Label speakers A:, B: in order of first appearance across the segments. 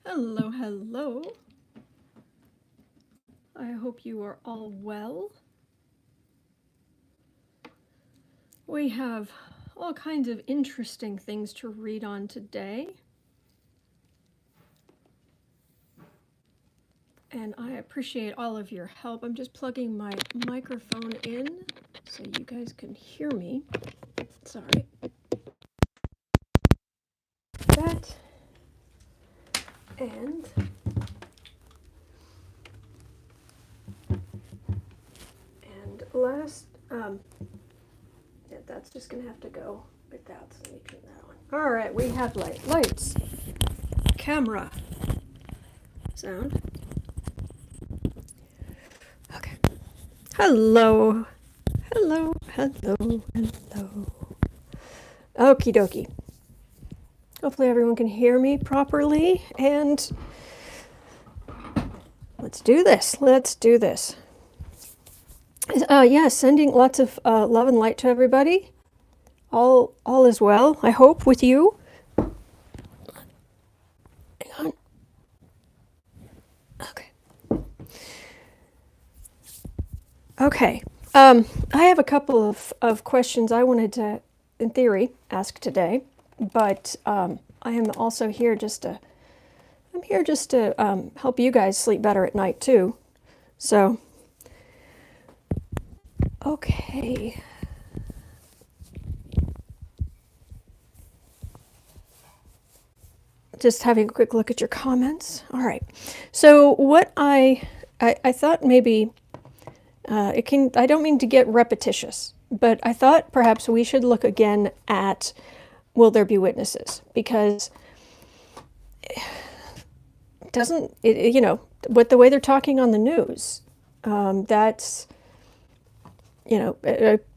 A: Hello, hello. I hope you are all well. We have all kinds of interesting things to read on today. And I appreciate all of your help. I'm just plugging my microphone in so you guys can hear me. Sorry. That. And last, yeah, that's just gonna have to go without, so let me turn that on. All right, we have lights, camera, sound. Okay. Hello. Hello, hello, hello. Okie dokie. Hopefully everyone can hear me properly, and let's do this. Let's do this. Yeah, sending lots of love and light to everybody. All is well, I hope, with you. Hang on. Okay. Okay. I have a couple of questions I wanted to, in theory, ask today, but I am also here just to, help you guys sleep better at night too. So, okay. Just having a quick look at your comments. All right. So what I thought maybe it can. I don't mean to get repetitious, but I thought perhaps we should look again at will there be witnesses, because doesn't it, with the way they're talking on the news, that's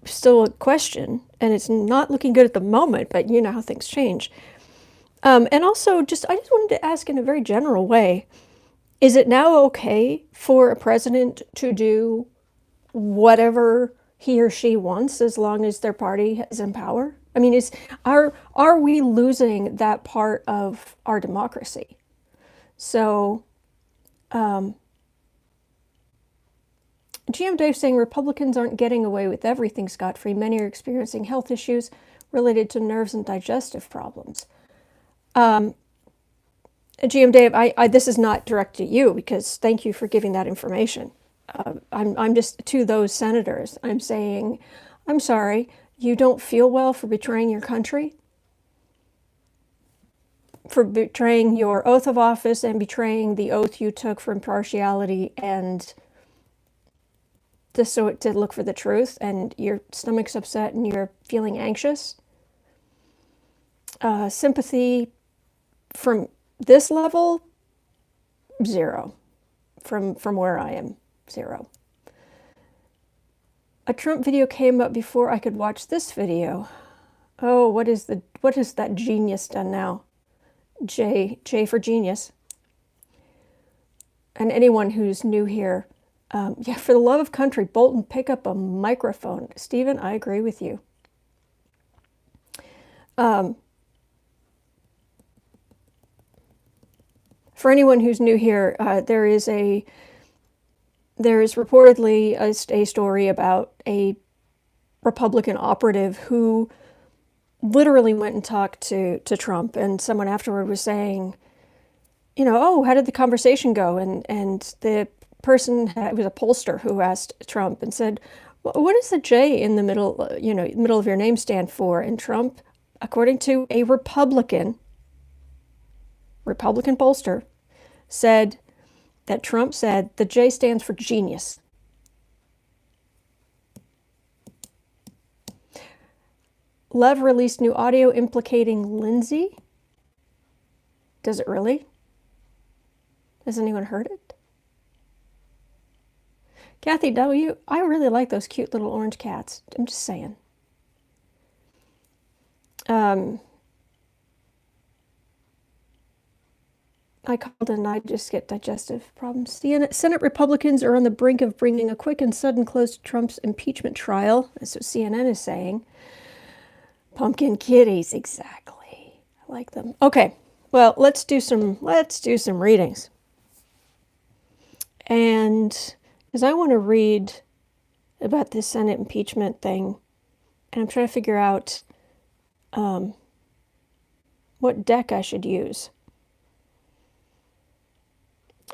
A: still a question, and it's not looking good at the moment, but you know how things change. And also, I just wanted to ask in a very general way, is it now okay for a president to do whatever he or she wants as long as their party is in power? I mean, are we losing that part of our democracy? So, GM Dave saying Republicans aren't getting away with everything scot-free. Many are experiencing health issues related to nerves and digestive problems. GM Dave, this is not direct to you, because thank you for giving that information. I'm just to those senators. I'm saying, I'm sorry, you don't feel well for betraying your country, for betraying your oath of office and betraying the oath you took for impartiality and just so to look for the truth, and your stomach's upset and you're feeling anxious. Sympathy from this level, zero. From where I am, zero. A Trump video came up before I could watch this video. Oh, what is that genius done now? J for genius. And anyone who's new here, yeah, for the love of country, Bolton, pick up a microphone. Stephen, I agree with you. For anyone who's new here, there is reportedly a story about a Republican operative who literally went and talked to Trump, and someone afterward was saying, oh, how did the conversation go? And the person, it was a pollster who asked Trump and said, what does the J in the middle, middle of your name stand for? And Trump, according to a Republican pollster, said that Trump said the J stands for genius. Lev released new audio implicating Lindsey. Does it really? Has anyone heard it? Kathy W., I really like those cute little orange cats. I'm just saying. I called and I just get digestive problems. Senate Republicans are on the brink of bringing a quick and sudden close to Trump's impeachment trial. That's what CNN is saying. Pumpkin kitties, exactly. I like them. Okay, Well, let's do some readings. And because I want to read about this Senate impeachment thing, and I'm trying to figure out what deck I should use.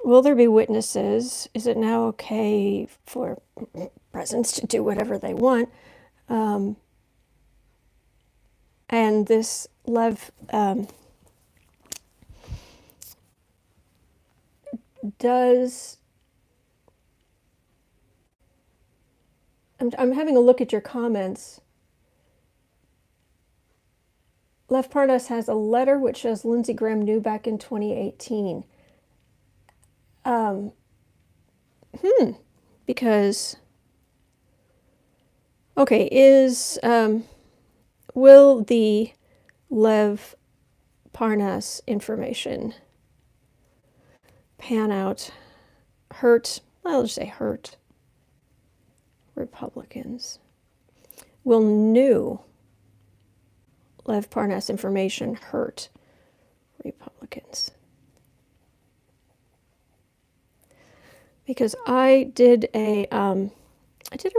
A: Will there be witnesses? Is it now okay for presidents to do whatever they want? And this Lev does... I'm having a look at your comments. Lev Parnas has a letter which says Lindsey Graham knew back in 2018. Because, okay, will the Lev Parnas information pan out, I'll just say hurt Republicans? Will new Lev Parnas information hurt Republicans? Because I did a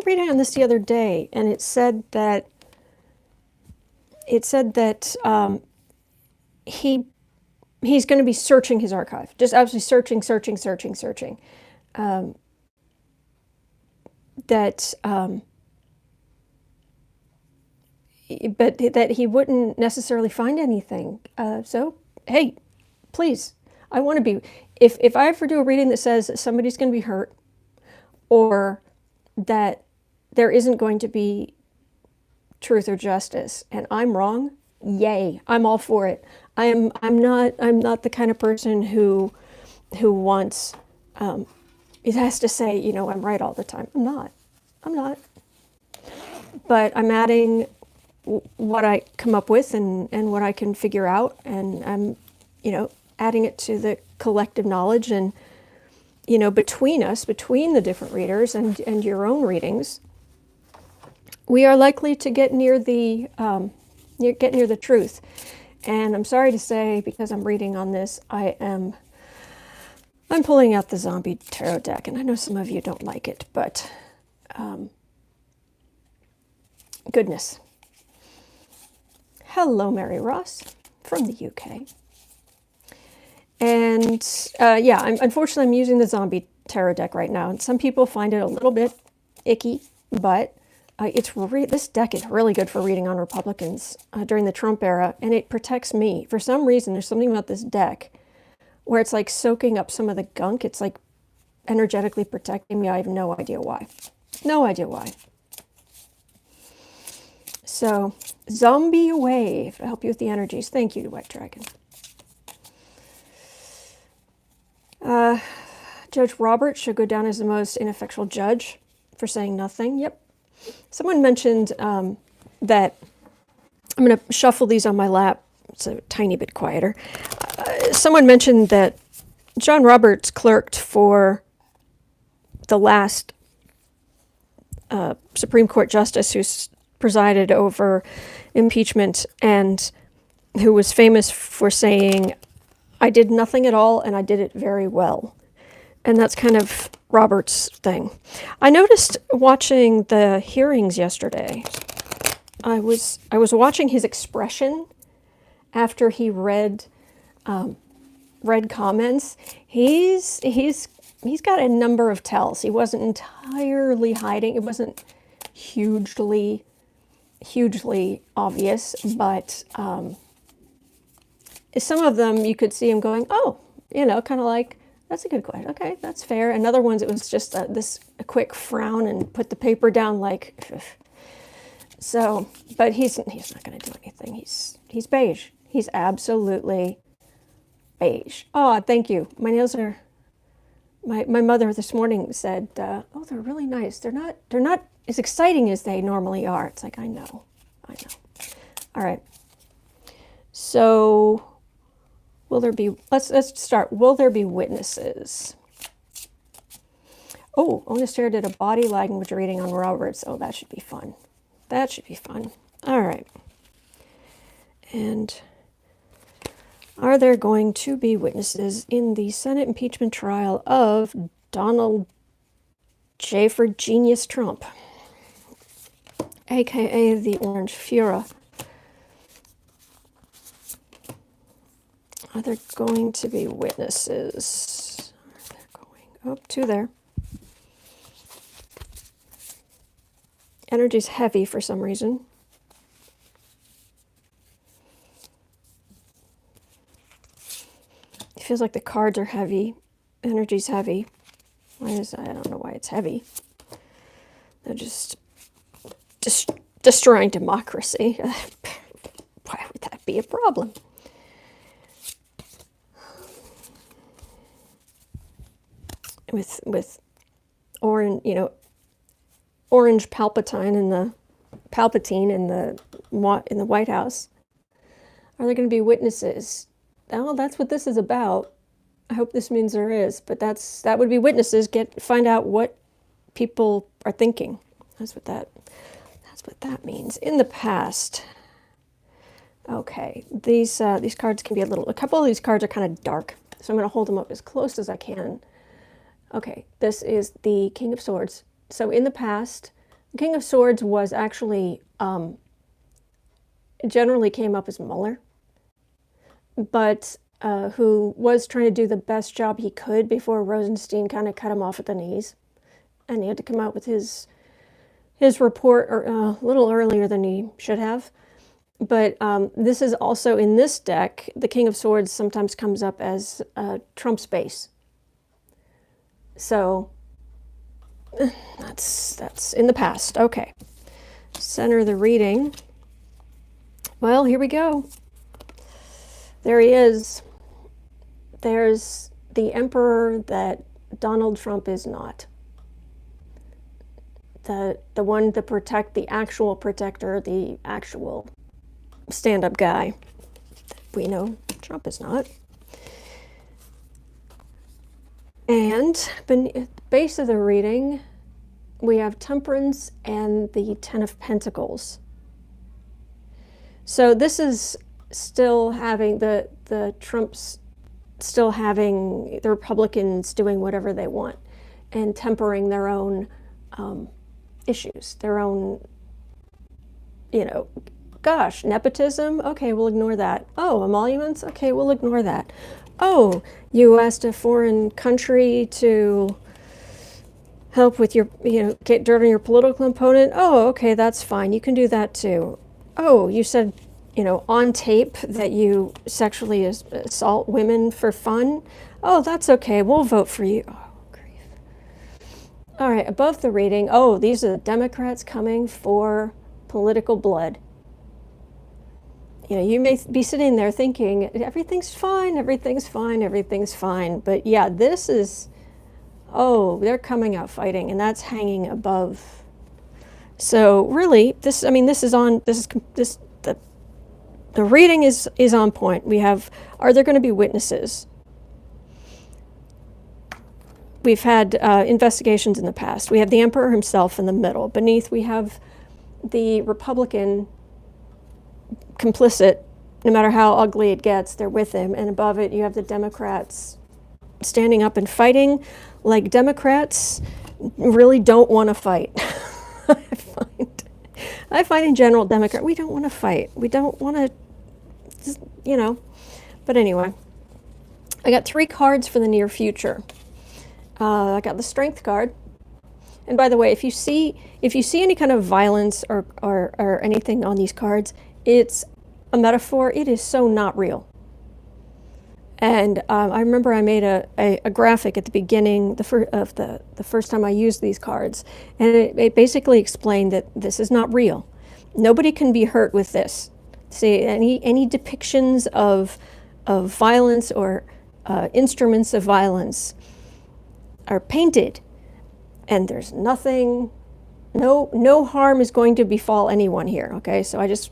A: reading on this the other day, and it said that he's going to be searching his archive, just absolutely searching. But that he wouldn't necessarily find anything. So, hey, please, I want to be... If I ever do a reading that says that somebody's going to be hurt, or that there isn't going to be truth or justice, and I'm wrong, yay, I'm all for it. I'm not the kind of person who wants it has to say, you know, I'm right all the time. I'm not. But I'm adding what I come up with and what I can figure out, and I'm, you know, adding it to the collective knowledge, and, you know, between the different readers and your own readings, we are likely to get near the truth. And I'm sorry to say, because I'm reading on this, I'm pulling out the zombie tarot deck, and I know some of you don't like it, but goodness. Hello, Mary Ross from the UK. And unfortunately, I'm using the zombie tarot deck right now, and some people find it a little bit icky, but this deck is really good for reading on Republicans during the Trump era, and it protects me. For some reason, there's something about this deck where it's like soaking up some of the gunk. It's like energetically protecting me. I have no idea why. No idea why. So, zombie away to help you with the energies. Thank you, White Dragon. Judge Roberts should go down as the most ineffectual judge for saying nothing. Yep. Someone mentioned that... I'm going to shuffle these on my lap. It's a tiny bit quieter. Someone mentioned that John Roberts clerked for the last Supreme Court justice who presided over impeachment, and who was famous for saying, I did nothing at all, and I did it very well. And that's kind of Roberts' thing. I noticed watching the hearings yesterday, I was watching his expression after he read comments. He's got a number of tells. He wasn't entirely hiding. It wasn't hugely obvious, but some of them you could see him going, oh, you know, kind of like, that's a good question. Okay, that's fair. And other ones, it was just a quick frown and put the paper down like, ugh. So, but he's not going to do anything. He's beige. He's absolutely beige. Oh, thank you. My nails are... My mother this morning said, oh, they're really nice. They're not as exciting as they normally are. It's like, I know. All right. So, will there be... Let's start. Will there be witnesses? Oh, Onastair did a body language reading on Roberts. Oh, that should be fun. That should be fun. All right. And Are there going to be witnesses in the Senate impeachment trial of Donald J. for Genius Trump, aka the Orange Fuhrer? Are there going to be witnesses? They're going up to there. Energy's heavy for some reason. It feels like the cards are heavy. Energy's heavy. Why is that? I don't know why it's heavy. They're just destroying democracy. Why would that be a problem? With orange, orange Palpatine in the White House. Are there going to be witnesses? Well, that's what this is about. I hope this means there is, but that would be witnesses. Find out what people are thinking. That's what that means. In the past. Okay, these cards can be a couple of these cards are kind of dark, so I'm going to hold them up as close as I can. Okay, this is the King of Swords. So in the past, the King of Swords was actually, generally came up as Mueller, but who was trying to do the best job he could before Rosenstein kind of cut him off at the knees. And he had to come out with his report a little earlier than he should have. But this is also, in this deck, the King of Swords sometimes comes up as Trump's base. So that's in the past. Okay. Center the reading. Well, here we go. There he is. There's the emperor that Donald Trump is not. The one to protect, the actual protector, the actual stand-up guy. We know Trump is not. And beneath the base of the reading, we have Temperance and the Ten of Pentacles. So this is still having the Trumps still having the Republicans doing whatever they want and tempering their own issues, their own, gosh, nepotism? Okay, we'll ignore that. Oh, emoluments? Okay, we'll ignore that. Oh, you asked a foreign country to help with your, get driven your political opponent. Oh, okay, that's fine. You can do that too. Oh, you said, on tape that you sexually assault women for fun. Oh, that's okay. We'll vote for you. Oh, grief. All right, above the reading. Oh, these are the Democrats coming for political blood. You may be sitting there thinking, everything's fine, everything's fine, everything's fine. But yeah, this is, they're coming out fighting, and that's hanging above. So really, the reading is on point. We have, are there going to be witnesses? We've had investigations in the past. We have the emperor himself in the middle. Beneath, we have the Republican complicit. No matter how ugly it gets, they're with him. And above it, you have the Democrats standing up and fighting like Democrats really don't want to fight. I find in general, Democrat, we don't want to fight. We don't want to, But anyway, I got 3 cards for the near future. I got the Strength card. And by the way, if you see any kind of violence or anything on these cards, it's a metaphor. It is so not real. And I remember I made a graphic at the beginning of the first time I used these cards, and it basically explained that this is not real. Nobody can be hurt with this. See, any depictions of violence or instruments of violence are painted, and there's nothing, no harm is going to befall anyone here. Okay, so I just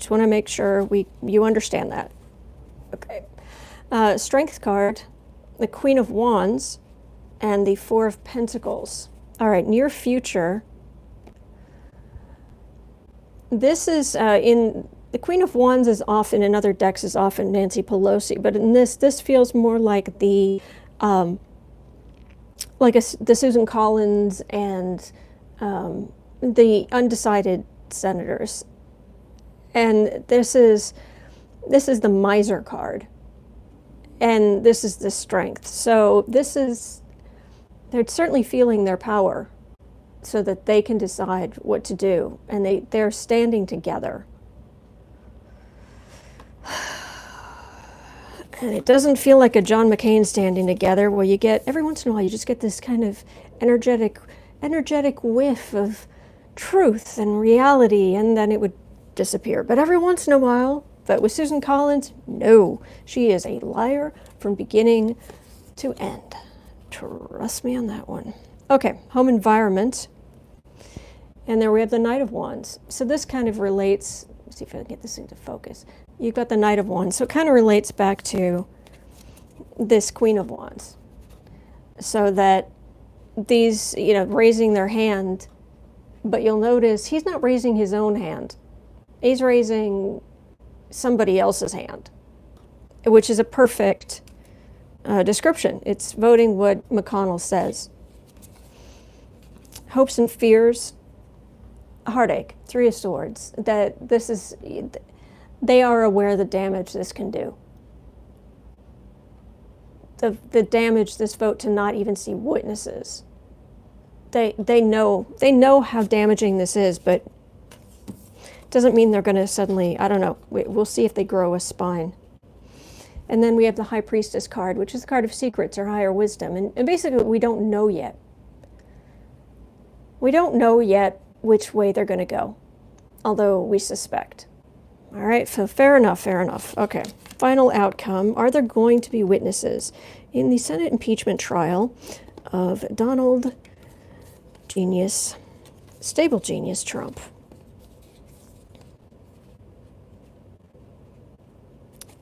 A: want to make sure you understand that. Okay. Strength card, the Queen of Wands, and the Four of Pentacles. All right, near future. This is in The Queen of Wands is often, in other decks, is often Nancy Pelosi, but in this feels more like the the Susan Collins and the undecided senators. And this is the miser card, and this is the strength. So they're certainly feeling their power so that they can decide what to do, and they're standing together. And it doesn't feel like a John McCain standing together, where you get, every once in a while, you just get this kind of energetic whiff of truth and reality, and then it would disappear. But every once in a while, but with Susan Collins, no, she is a liar from beginning to end. Trust me on that one. Okay, home environment. And there we have the Knight of Wands. So this kind of relates, let's see if I can get this thing to focus. You've got the Knight of Wands, so it kind of relates back to this Queen of Wands. So that these, raising their hand, but you'll notice he's not raising his own hand. He's raising somebody else's hand, which is a perfect description. It's voting what McConnell says. Hopes and fears, heartache, Three of Swords. That this is, they are aware of the damage this can do. The damage this vote to not even see witnesses. They know how damaging this is, but doesn't mean they're going to suddenly, I don't know, we'll see if they grow a spine. And then we have the High Priestess card, which is the card of secrets or higher wisdom. And basically we don't know yet. We don't know yet which way they're going to go, although we suspect. All right, so fair enough. Okay, final outcome. Are there going to be witnesses in the Senate impeachment trial of Donald Genius, Stable Genius Trump?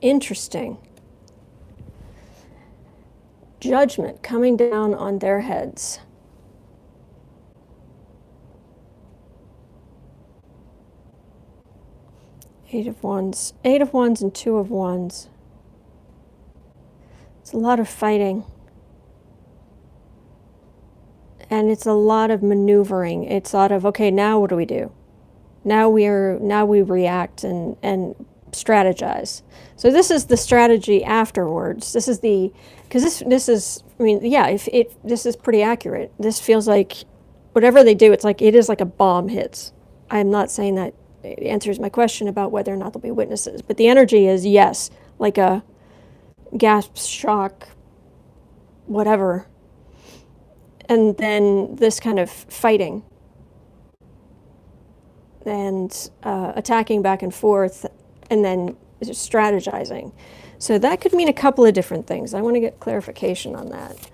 A: Interesting. Judgment coming down on their heads. Eight of Wands and Two of Wands. It's a lot of fighting. And it's a lot of maneuvering. It's a lot of, okay, now what do we do? Now we react and strategize. So this is the strategy afterwards. This is because this is, I mean, yeah, this is pretty accurate. This feels like whatever they do, it is like a bomb hits. I'm not saying that it answers my question about whether or not there'll be witnesses, but the energy is, yes, like a gasp, shock, whatever. And then this kind of fighting and attacking back and forth, and then strategizing. So that could mean a couple of different things. I want to get clarification on that.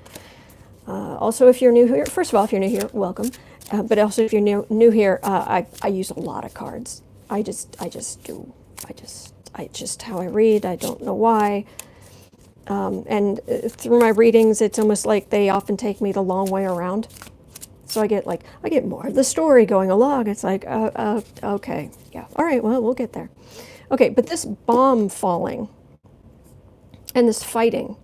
A: Also, if you're new here, first of all, if you're new here, welcome. But also, if you're new here, I use a lot of cards. I just how I read. I don't know why. And through my readings, it's almost like they often take me the long way around. So I get more of the story going along. It's like, okay, yeah, all right, well, we'll get there. Okay, but this bomb falling and this fighting,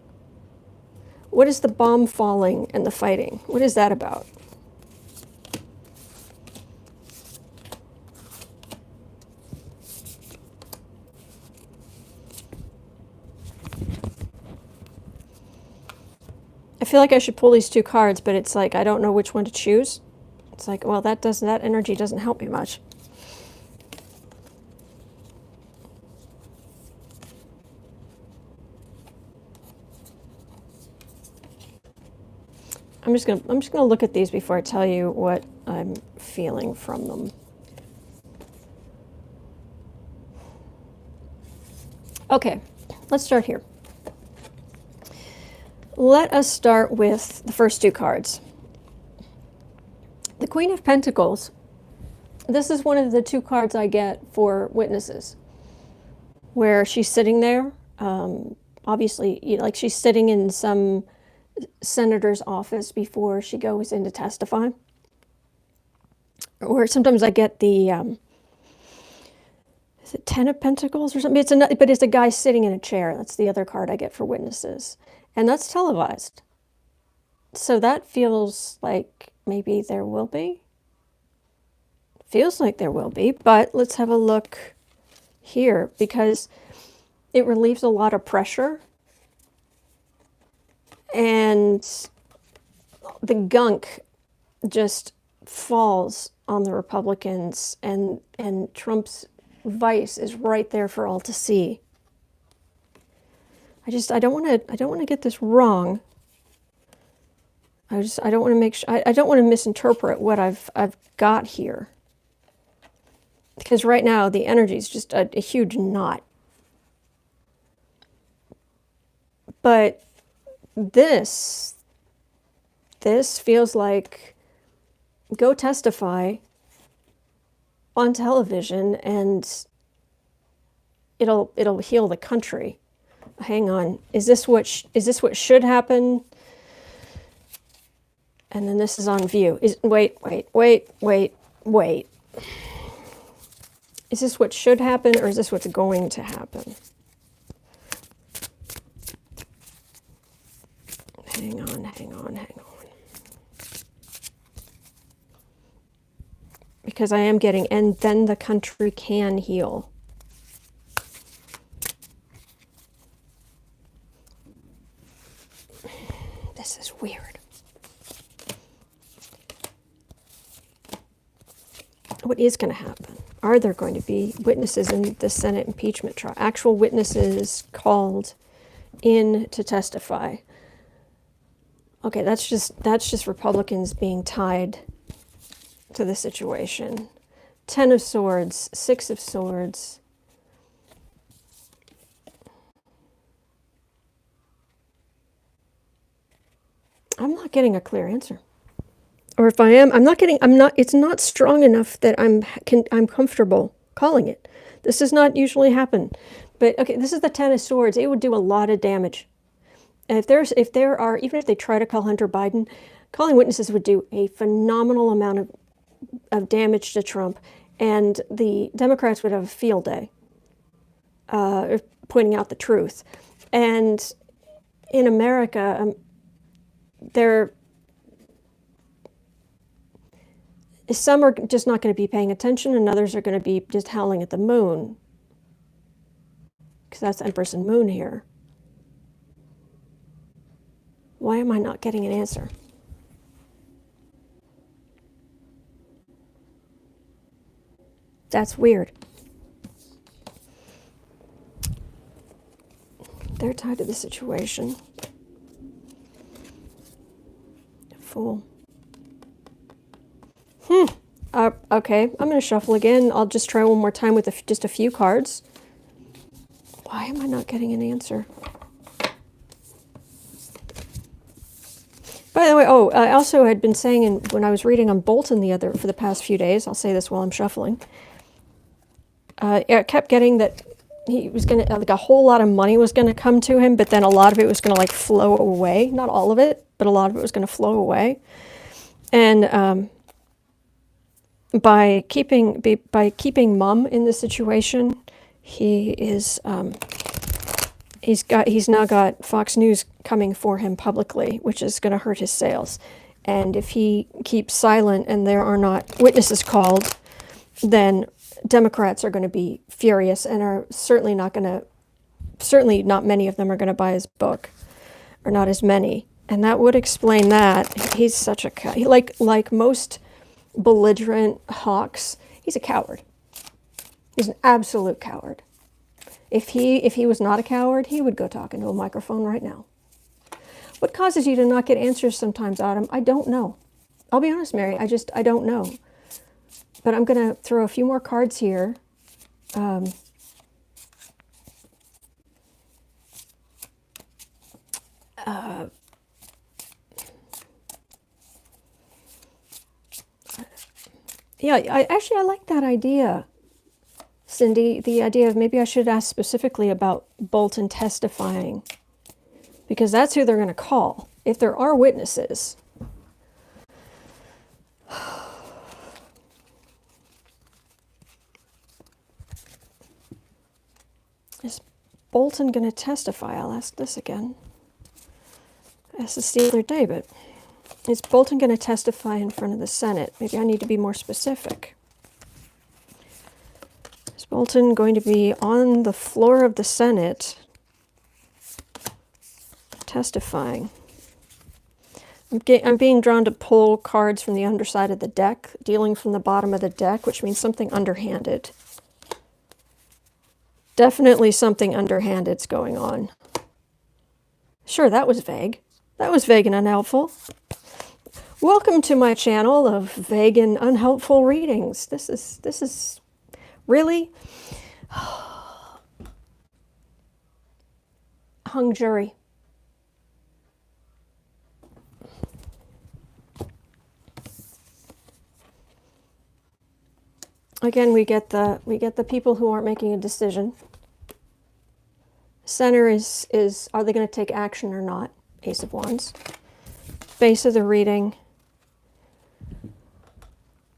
A: what is the bomb falling and the fighting? What is that about? I feel like I should pull these two cards, but it's like I don't know which one to choose. It's like, well, that energy doesn't help me much. I'm just gonna look at these before I tell you what I'm feeling from them. Okay, let's start here. Let us start with the first two cards. The Queen of Pentacles. This is one of the two cards I get for witnesses, where she's sitting there. Obviously, like she's sitting in some senator's office before she goes in to testify. Or sometimes I get the Is it 10 of Pentacles or something? But it's a guy sitting in a chair. That's the other card I get for witnesses. And that's televised. So that feels like maybe there will be. Feels like there will be, but let's have a look here because it relieves a lot of pressure. And the gunk just falls on the Republicans, and Trump's vice is right there for all to see. I don't want to get this wrong. I don't want to make sure, I don't want to misinterpret what I've got here. Because right now the energy is just a huge knot. But this feels like go testify on television and it'll heal the country. Hang on. Is this what should happen? And then this is on view. Wait. Is this what should happen or is this what's going to happen? Hang on. Because I am getting, and then the country can heal. This is weird. What is going to happen? Are there going to be witnesses in the Senate impeachment trial? Actual witnesses called in to testify. Okay, that's just Republicans being tied to the situation. 10 of Swords, 6 of Swords. I'm not getting a clear answer. Or if I am, it's not strong enough that I'm comfortable calling it. This does not usually happen. But okay, this is the 10 of Swords. It would do a lot of damage. And if there are, even if they try to call Hunter Biden, calling witnesses would do a phenomenal amount of damage to Trump, and the Democrats would have a field day pointing out the truth. And in America, some are just not going to be paying attention, and others are going to be just howling at the moon, because that's Empress and Moon here. Why am I not getting an answer? That's weird. They're tied to the situation. Fool. Okay, I'm going to shuffle again. I'll just try one more time with just a few cards. Why am I not getting an answer? By the way, I also had been saying when I was reading on Bolton for the past few days, I'll say this while I'm shuffling, I kept getting that he was going to, like a whole lot of money was going to come to him, but then a lot of it was going to like flow away. Not all of it, but a lot of it was going to flow away. And by keeping Mum in the situation, he's now got Fox News coming for him publicly, which is going to hurt his sales. And if he keeps silent and there are not witnesses called, then Democrats are going to be furious and are certainly not many of them are going to buy his book, or not as many. And that would explain that. He's such a like most belligerent hawks, he's a coward. He's an absolute coward. If he was not a coward, he would go talk into a microphone right now. What causes you to not get answers sometimes, Autumn? I don't know. I'll be honest, Mary, I don't know. But I'm going to throw a few more cards here. Yeah, I like that idea, Cindy. The idea of maybe I should ask specifically about Bolton testifying, because that's who they're going to call if there are witnesses. Bolton going to testify? I'll ask this again. I asked this the other day, but is Bolton going to testify in front of the Senate? Maybe I need to be more specific. Is Bolton going to be on the floor of the Senate testifying? I'm being drawn to pull cards from the underside of the deck, dealing from the bottom of the deck, which means something underhanded. Definitely something underhanded's going on. Sure, that was vague. That was vague and unhelpful. Welcome to my channel of vague and unhelpful readings. This is really hung jury. Again, we get the people who aren't making a decision. Center is are they going to take action or not? Ace of Wands. Base of the reading.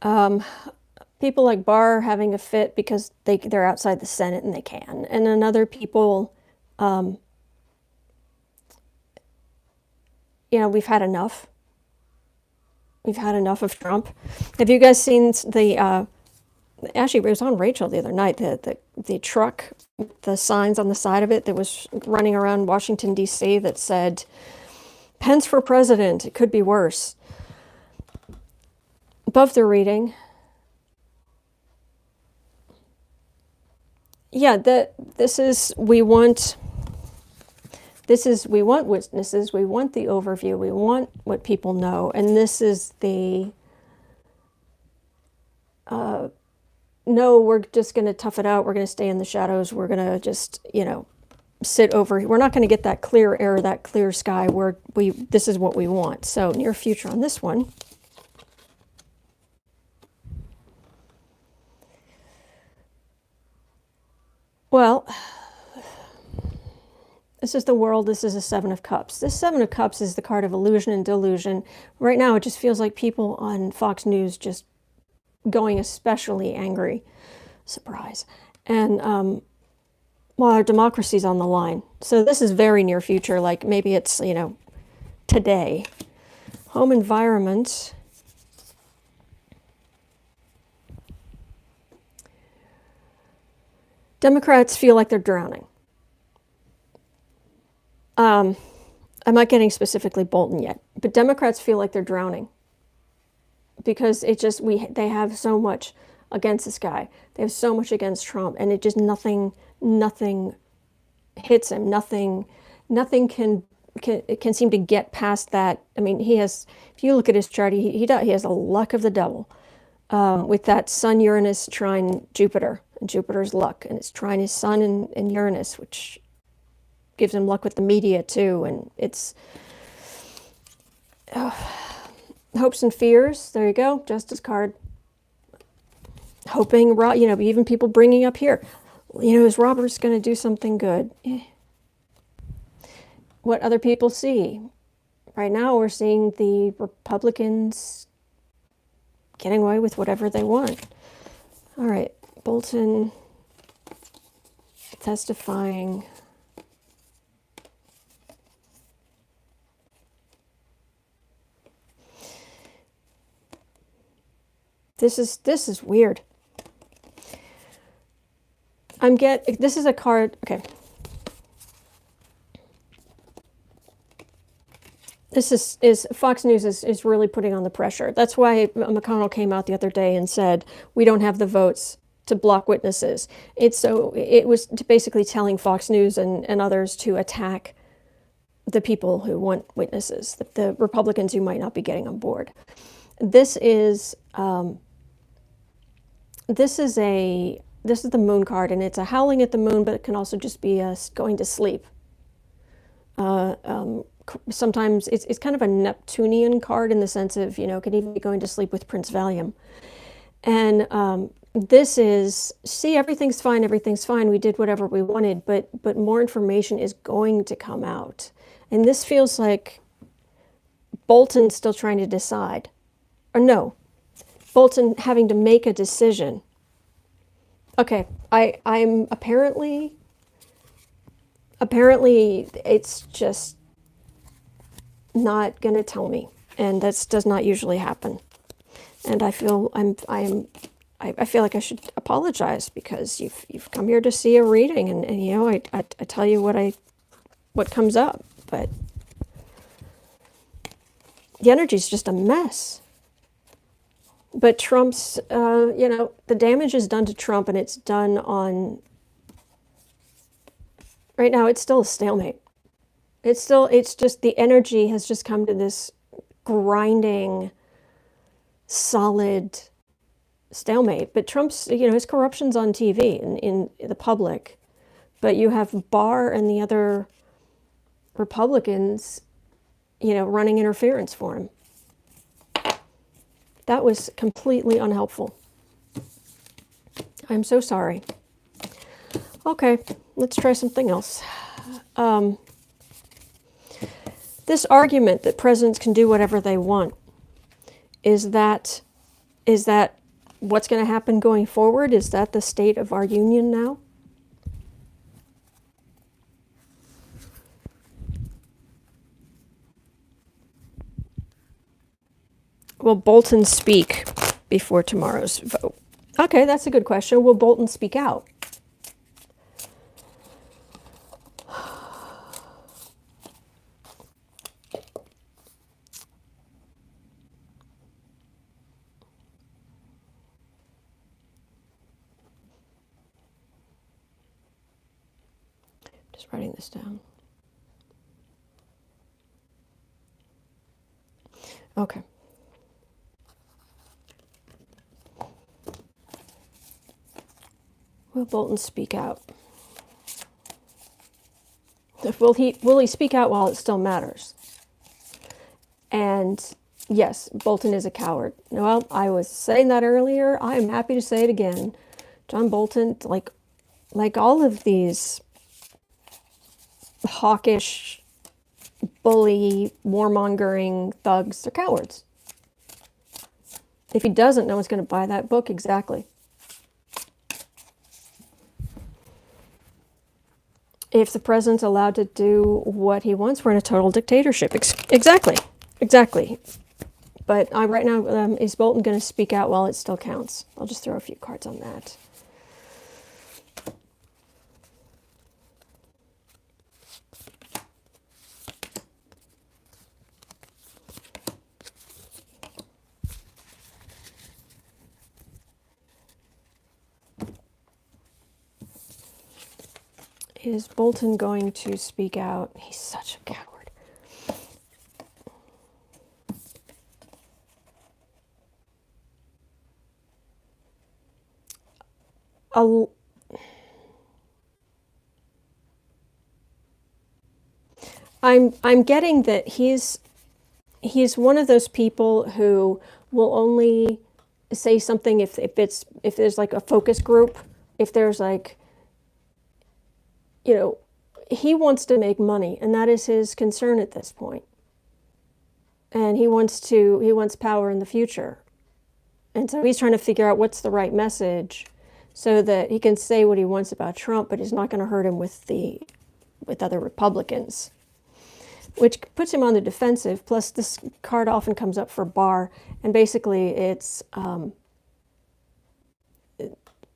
A: People like Barr are having a fit because they're outside the Senate and they can. And then other people, you know, we've had enough. We've had enough of Trump. Have you guys seen the actually, it was on Rachel the other night, the truck, the signs on the side of it that was running around Washington, D.C. that said, Pence for president, it could be worse. Above the reading. Yeah, we want witnesses, we want the overview, we want what people know, and this is the no, we're just going to tough it out. We're going to stay in the shadows. We're going to just, you know, sit over. We're not going to get that clear air, that clear sky where this is what we want. So near future on this one. Well, this is the world. This is a Seven of Cups. This Seven of Cups is the card of illusion and delusion. Right now, it just feels like people on Fox News just going especially angry. Surprise. And well, our democracy's on the line. So this is very near future, like maybe it's, you know, today. Home environment. Democrats feel like they're drowning. I'm not getting specifically Bolton yet, but Democrats feel like they're drowning. Because it just, they have so much against this guy. They have so much against Trump, and it just nothing hits him. Nothing can seem to get past that. I mean, he has, if you look at his chart, he has a luck of the devil with that Sun Uranus trine Jupiter, and Jupiter's luck, and it's trine his Sun in Uranus, which gives him luck with the media too, and it's. Hopes and fears. There you go. Justice card. Hoping, you know, even people bringing up here, you know, is Roberts going to do something good? What other people see. Right now, we're seeing the Republicans getting away with whatever they want. All right. Bolton testifying. This is weird. This is a card, okay. This is Fox News is really putting on the pressure. That's why McConnell came out the other day and said, we don't have the votes to block witnesses. It was basically telling Fox News and others to attack the people who want witnesses, the Republicans who might not be getting on board. This is the moon card, and it's a howling at the moon, but it can also just be us going to sleep. Sometimes it's kind of a Neptunian card in the sense of, you know, could even be going to sleep with Prince Valium. And this is, see, everything's fine, we did whatever we wanted, but more information is going to come out. And this feels like Bolton's still trying to decide. Or no, Bolton having to make a decision. Okay, I'm apparently apparently it's just not going to tell me, and that does not usually happen. And I feel I feel like I should apologize, because you've come here to see a reading, and you know, I tell you what comes up, but the energy's just a mess. But Trump's, you know, the damage is done to Trump, and it's done on, right now it's still a stalemate. It's just, the energy has just come to this grinding, solid stalemate. But Trump's, you know, his corruption's on TV and in the public. But you have Barr and the other Republicans, you know, running interference for him. That was completely unhelpful. I'm so sorry. Okay, let's try something else. This argument that presidents can do whatever they want, is that what's going to happen going forward? Is that the state of our union now? Will Bolton speak before tomorrow's vote? Okay, that's a good question. Will Bolton speak out? Just writing this down. Okay. Will Bolton speak out? Will he speak out while it still matters? And yes, Bolton is a coward. Well, I was saying that earlier. I am happy to say it again. John Bolton, like all of these hawkish, bully, warmongering thugs, they're cowards. If he doesn't, no one's going to buy that book. Exactly. If the president's allowed to do what he wants, we're in a total dictatorship. Exactly. But right now, is Bolton going to speak out while it still counts? I'll just throw a few cards on that. Is Bolton going to speak out? He's such a coward. I'm getting that he's one of those people who will only say something if there's like a focus group, if there's like, you know, he wants to make money, and that is his concern at this point. And he wants power in the future. And so he's trying to figure out what's the right message so that he can say what he wants about Trump, but he's not going to hurt him with other Republicans, which puts him on the defensive. Plus, this card often comes up for Barr, and basically it's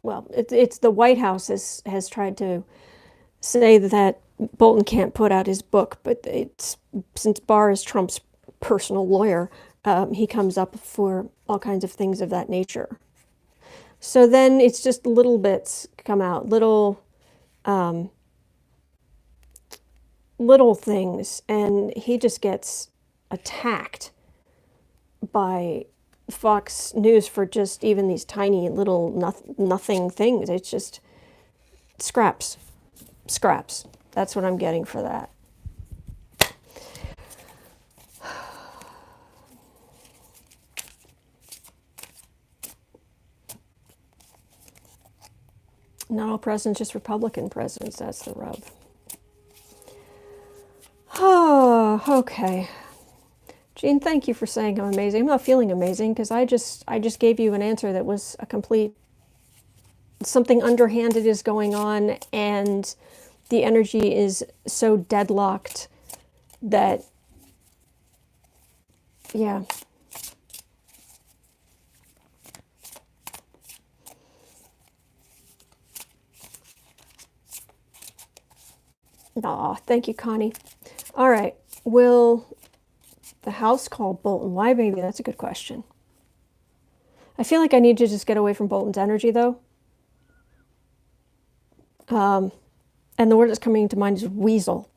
A: it's the White House has tried to say that Bolton can't put out his book, but since Barr is Trump's personal lawyer, he comes up for all kinds of things of that nature. So then it's just little bits come out, little things, and he just gets attacked by Fox News for just even these tiny little nothing things. It's just scraps. That's what I'm getting for that. Not all presidents, just Republican presidents. That's the rub. Oh, okay. Jean, thank you for saying I'm amazing. I'm not feeling amazing because I just gave you an answer that was a complete, something underhanded is going on, and the energy is so deadlocked that, yeah. Aw, thank you, Connie. All right, will the house call Bolton? Why, baby? That's a good question. I feel like I need to just get away from Bolton's energy, though. And the word that's coming to mind is weasel.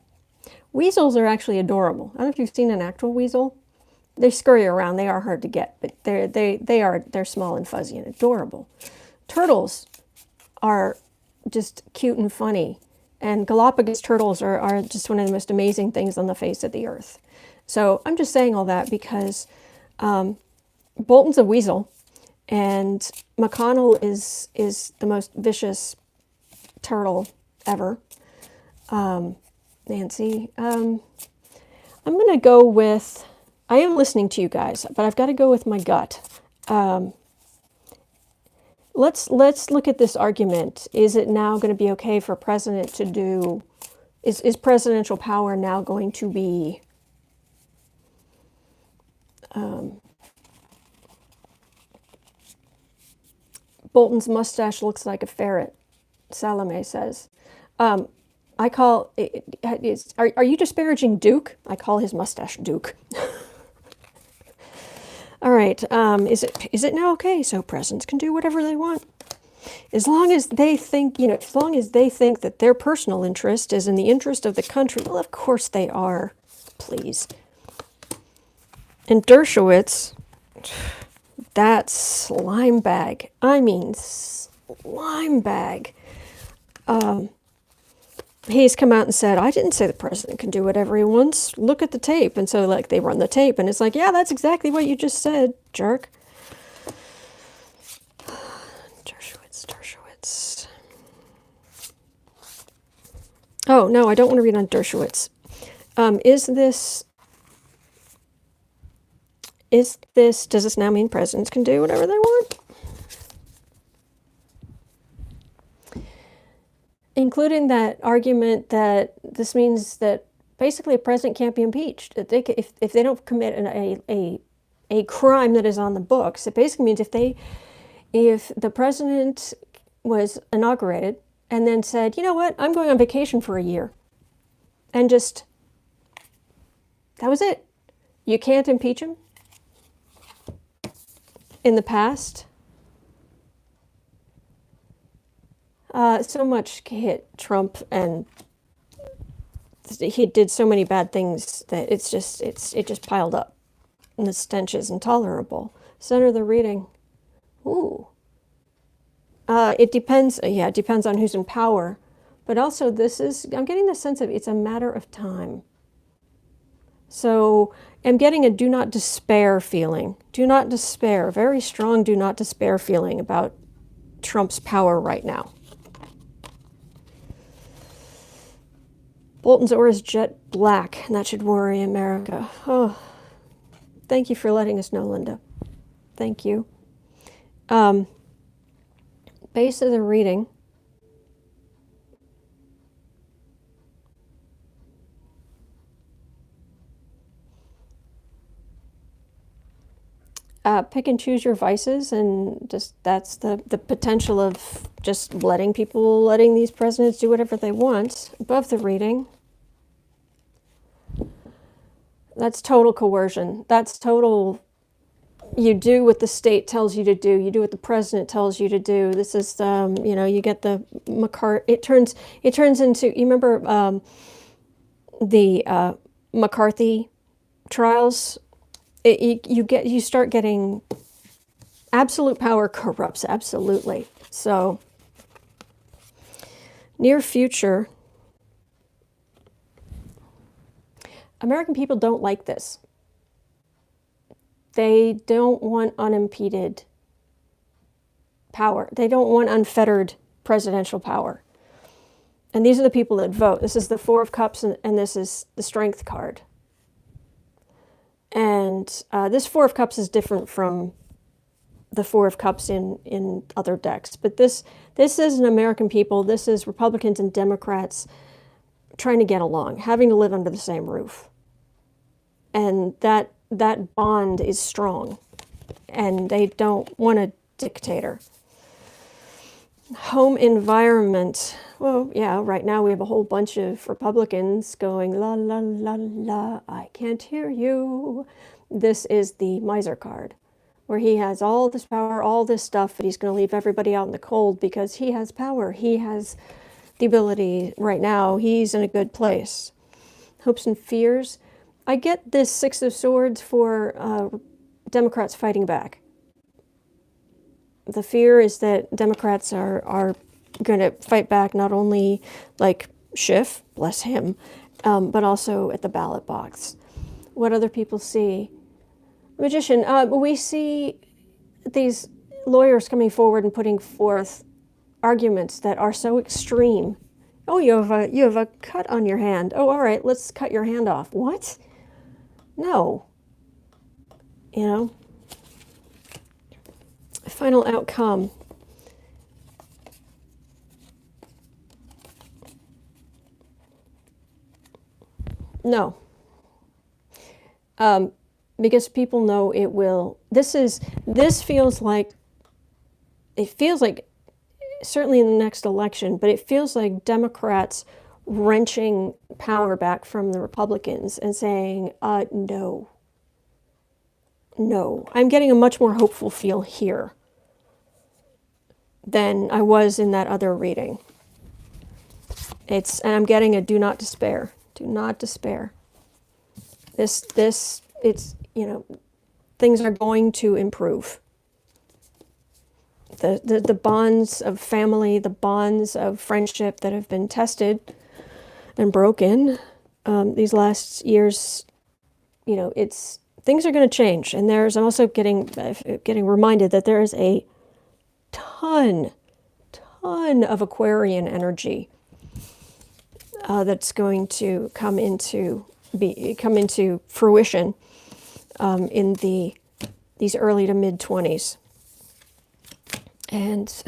A: Weasels are actually adorable. I don't know if you've seen an actual weasel. They scurry around. They are hard to get, but they're small and fuzzy and adorable. Turtles are just cute and funny. And Galapagos turtles are just one of the most amazing things on the face of the earth. So I'm just saying all that because Bolton's a weasel, and McConnell is the most vicious turtle ever. Nancy, I'm going to go with, I am listening to you guys, but I've got to go with my gut. Let's look at this argument. Is it now going to be okay for a president to do, is presidential power now going to be Bolton's mustache looks like a ferret, Stalemate says. I call it, are you disparaging Duke? I call his mustache Duke. All right, is it now okay so presidents can do whatever they want? As long as they think, as long as they think that their personal interest is in the interest of the country, well, of course they are, please. And Dershowitz, that slime bag, I mean slime bag, he's come out and said, I didn't say the president can do whatever he wants. Look at the tape. And so, like, they run the tape, and it's like, yeah, that's exactly what you just said, jerk. Dershowitz. Oh, no, I don't want to read on Dershowitz. Does this now mean presidents can do whatever they want? Including that argument that this means that basically a president can't be impeached. That if they don't commit a crime that is on the books, it basically means if the president was inaugurated and then said, you know what, I'm going on vacation for a year, and just, that was it. You can't impeach him. In the past, so much hit Trump, and he did so many bad things that it just piled up, and the stench is intolerable. Center the reading. Ooh. It depends. Yeah, it depends on who's in power, but also I'm getting the sense of it's a matter of time. So I'm getting a do not despair feeling. Do not despair. Very strong do not despair feeling about Trump's power right now. Bolton's ore is jet black, and that should worry America. Oh, thank you for letting us know, Linda. Thank you. Base of the reading. Pick and choose your vices, and just that's the potential of just letting these presidents do whatever they want. Above the reading, that's total coercion. That's total, you do what the state tells you to do. You do what the president tells you to do. This is, you get the it turns into, you remember the McCarthy trials? You start getting absolute power corrupts absolutely. So near future, American people don't like this. They don't want unimpeded power. They don't want unfettered presidential power. And these are the people that vote. This is the Four of Cups, and this is the Strength card. And this Four of Cups is different from the Four of Cups in other decks. But this is an American people. This is Republicans and Democrats trying to get along, having to live under the same roof. And that bond is strong. And they don't want a dictator. Home environment. Well, yeah, right now we have a whole bunch of Republicans going, la, la, la, la, I can't hear you. This is the miser card, where he has all this power, all this stuff, but he's going to leave everybody out in the cold because he has power. He has the ability right now. He's in a good place. Hopes and fears. I get this Six of Swords for Democrats fighting back. The fear is that Democrats are going to fight back, not only like Schiff, bless him, but also at the ballot box. What other people see? Magician, we see these lawyers coming forward and putting forth arguments that are so extreme. Oh, you have a cut on your hand. Oh, all right, let's cut your hand off. What? No. You know? Final outcome. No. Because people know it will. It feels like, certainly in the next election, but it feels like Democrats wrenching power back from the Republicans and saying, no. No. I'm getting a much more hopeful feel here than I was in that other reading. And I'm getting a do not despair. Do not despair. It's, things are going to improve. The bonds of family, the bonds of friendship that have been tested and broken these last years, things are going to change. And I'm also getting reminded that there is a ton of Aquarian energy that's going to come into fruition in these early to mid 20s. And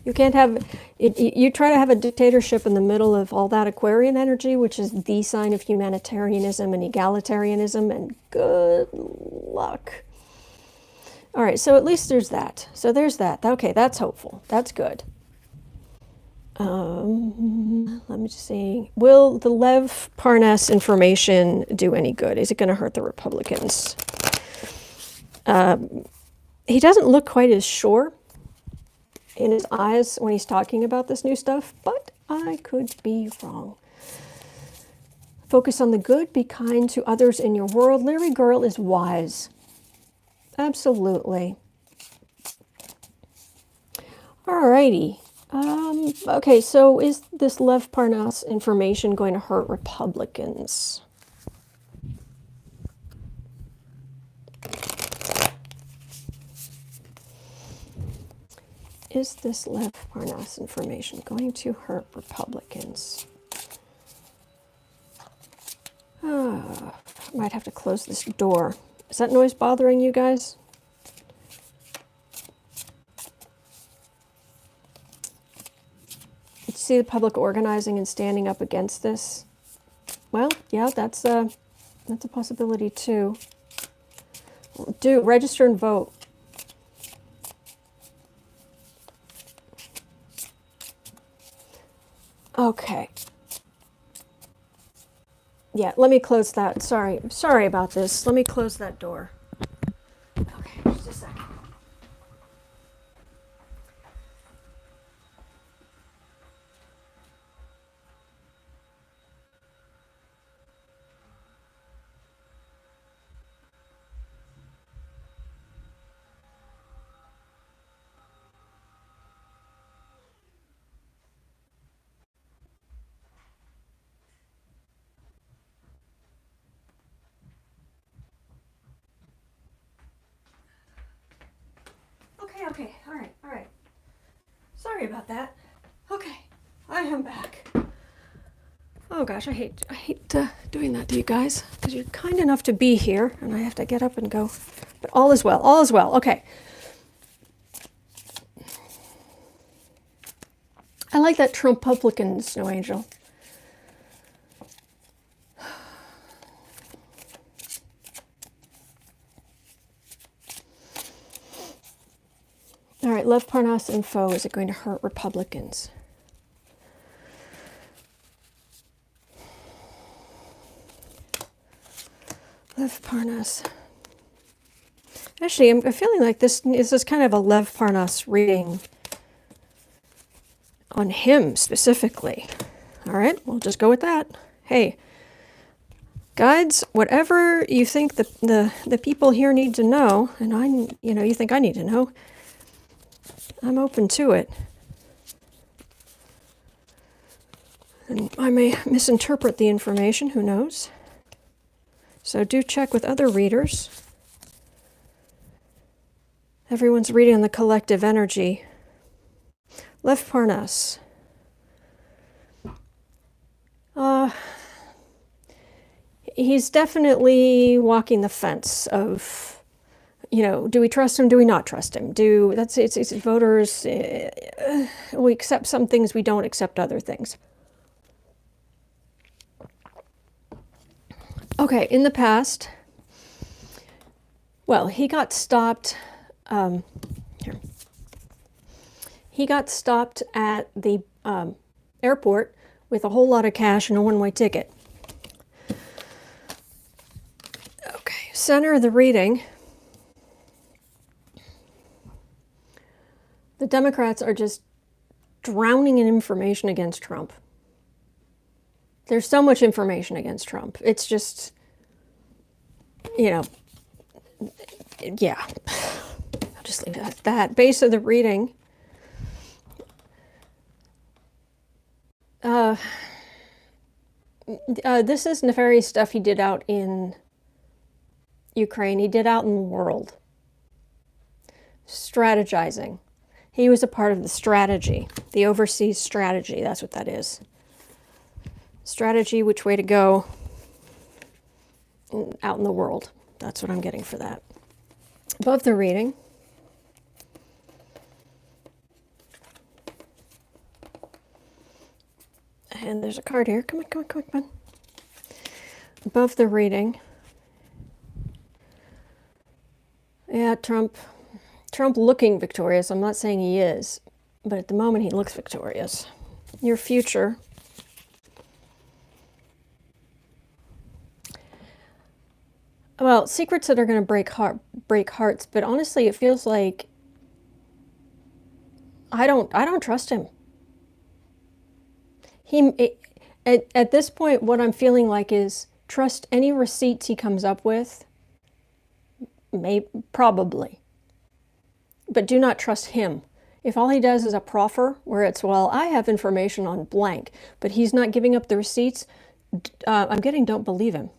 A: you can't have it. You try to have a dictatorship in the middle of all that Aquarian energy, which is the sign of humanitarianism and egalitarianism, and good luck. All right, so at least there's that. So there's that. Okay, that's hopeful. That's good. Let me just see. Will the Lev Parnas information do any good? Is it going to hurt the Republicans? He doesn't look quite as sure in his eyes when he's talking about this new stuff, but I could be wrong. Focus on the good, be kind to others in your world. Larry Girl is wise. Absolutely. Alrighty. Okay, so is this Lev Parnas information going to hurt Republicans? Is this Lev Parnas information going to hurt Republicans? Might have to close this door. Is that noise bothering you guys? You see the public organizing and standing up against this? Well, yeah, that's a possibility too. Register and vote. Okay. Yeah, let me close that. Sorry about this. Let me close that door. Okay, just a second. Okay, all right. Sorry about that. Okay, I am back. Oh gosh, I hate doing that to you guys, because you're kind enough to be here, and I have to get up and go. But all is well, okay. I like that Trumpublican Snow Angel. right, love Parnas info. Is it going to hurt Republicans? Lev Parnas. Actually, I'm feeling like this is kind of a Lev Parnas reading on him specifically. All right, we'll just go with that. Hey, guides, whatever you think the people here need to know, and you think I need to know, I'm open to it. And I may misinterpret the information, who knows? So do check with other readers. Everyone's reading on the collective energy. Lev Parnas. He's definitely walking the fence of, do we trust him? Do we not trust him? It's voters. We accept some things, we don't accept other things. Okay, in the past, well, he got stopped. Here. He got stopped at the airport with a whole lot of cash and a one-way ticket. Okay, center of the reading. The Democrats are just drowning in information against Trump. There's so much information against Trump. It's just, yeah. I'll just leave it at that. Base of the reading. This is nefarious stuff he did out in Ukraine. He did out in the world. Strategizing. He was a part of the strategy, the overseas strategy. That's what that is. Strategy, which way to go out in the world. That's what I'm getting for that. Above the reading. And there's a card here. Come on. Above the reading. Yeah, Trump looking victorious. I'm not saying he is, but at the moment he looks victorious. Your future. Well, secrets that are going to break hearts, but honestly, it feels like I don't trust him. At this point, what I'm feeling like is trust any receipts he comes up with, probably, but do not trust him. If all he does is a proffer where it's, well, I have information on blank, but he's not giving up the receipts, I'm getting don't believe him.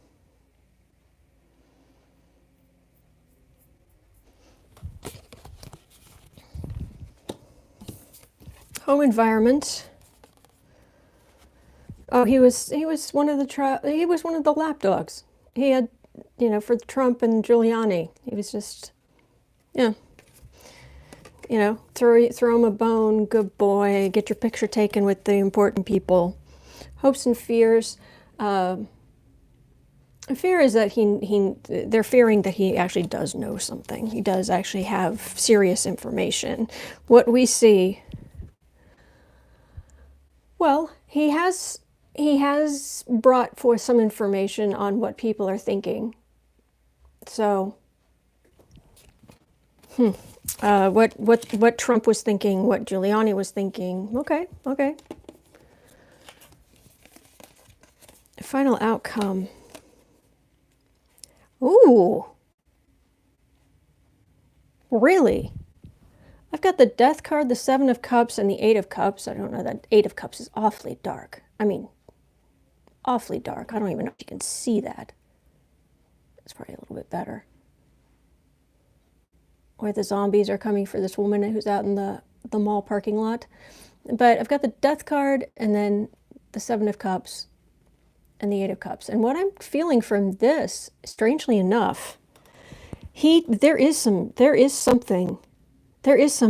A: Home environment. Oh, he was one of the lapdogs. He had, for Trump and Giuliani. He was just, yeah. Throw him a bone, good boy, get your picture taken with the important people. Hopes and fears. Fear is that they're fearing that he actually does know something. He does actually have serious information. What we see, well, he has brought forth some information on what people are thinking. So, what Trump was thinking, what Giuliani was thinking. Okay. Final outcome. Ooh. Really? I've got the Death card, the Seven of Cups, and the Eight of Cups. I don't know, that Eight of Cups is awfully dark. I mean, awfully dark. I don't even know if you can see that. It's probably a little bit better. Or the zombies are coming for this woman who's out in the mall parking lot. But I've got the Death card, and then the Seven of Cups, and the Eight of Cups. And what I'm feeling from this, strangely enough, there is some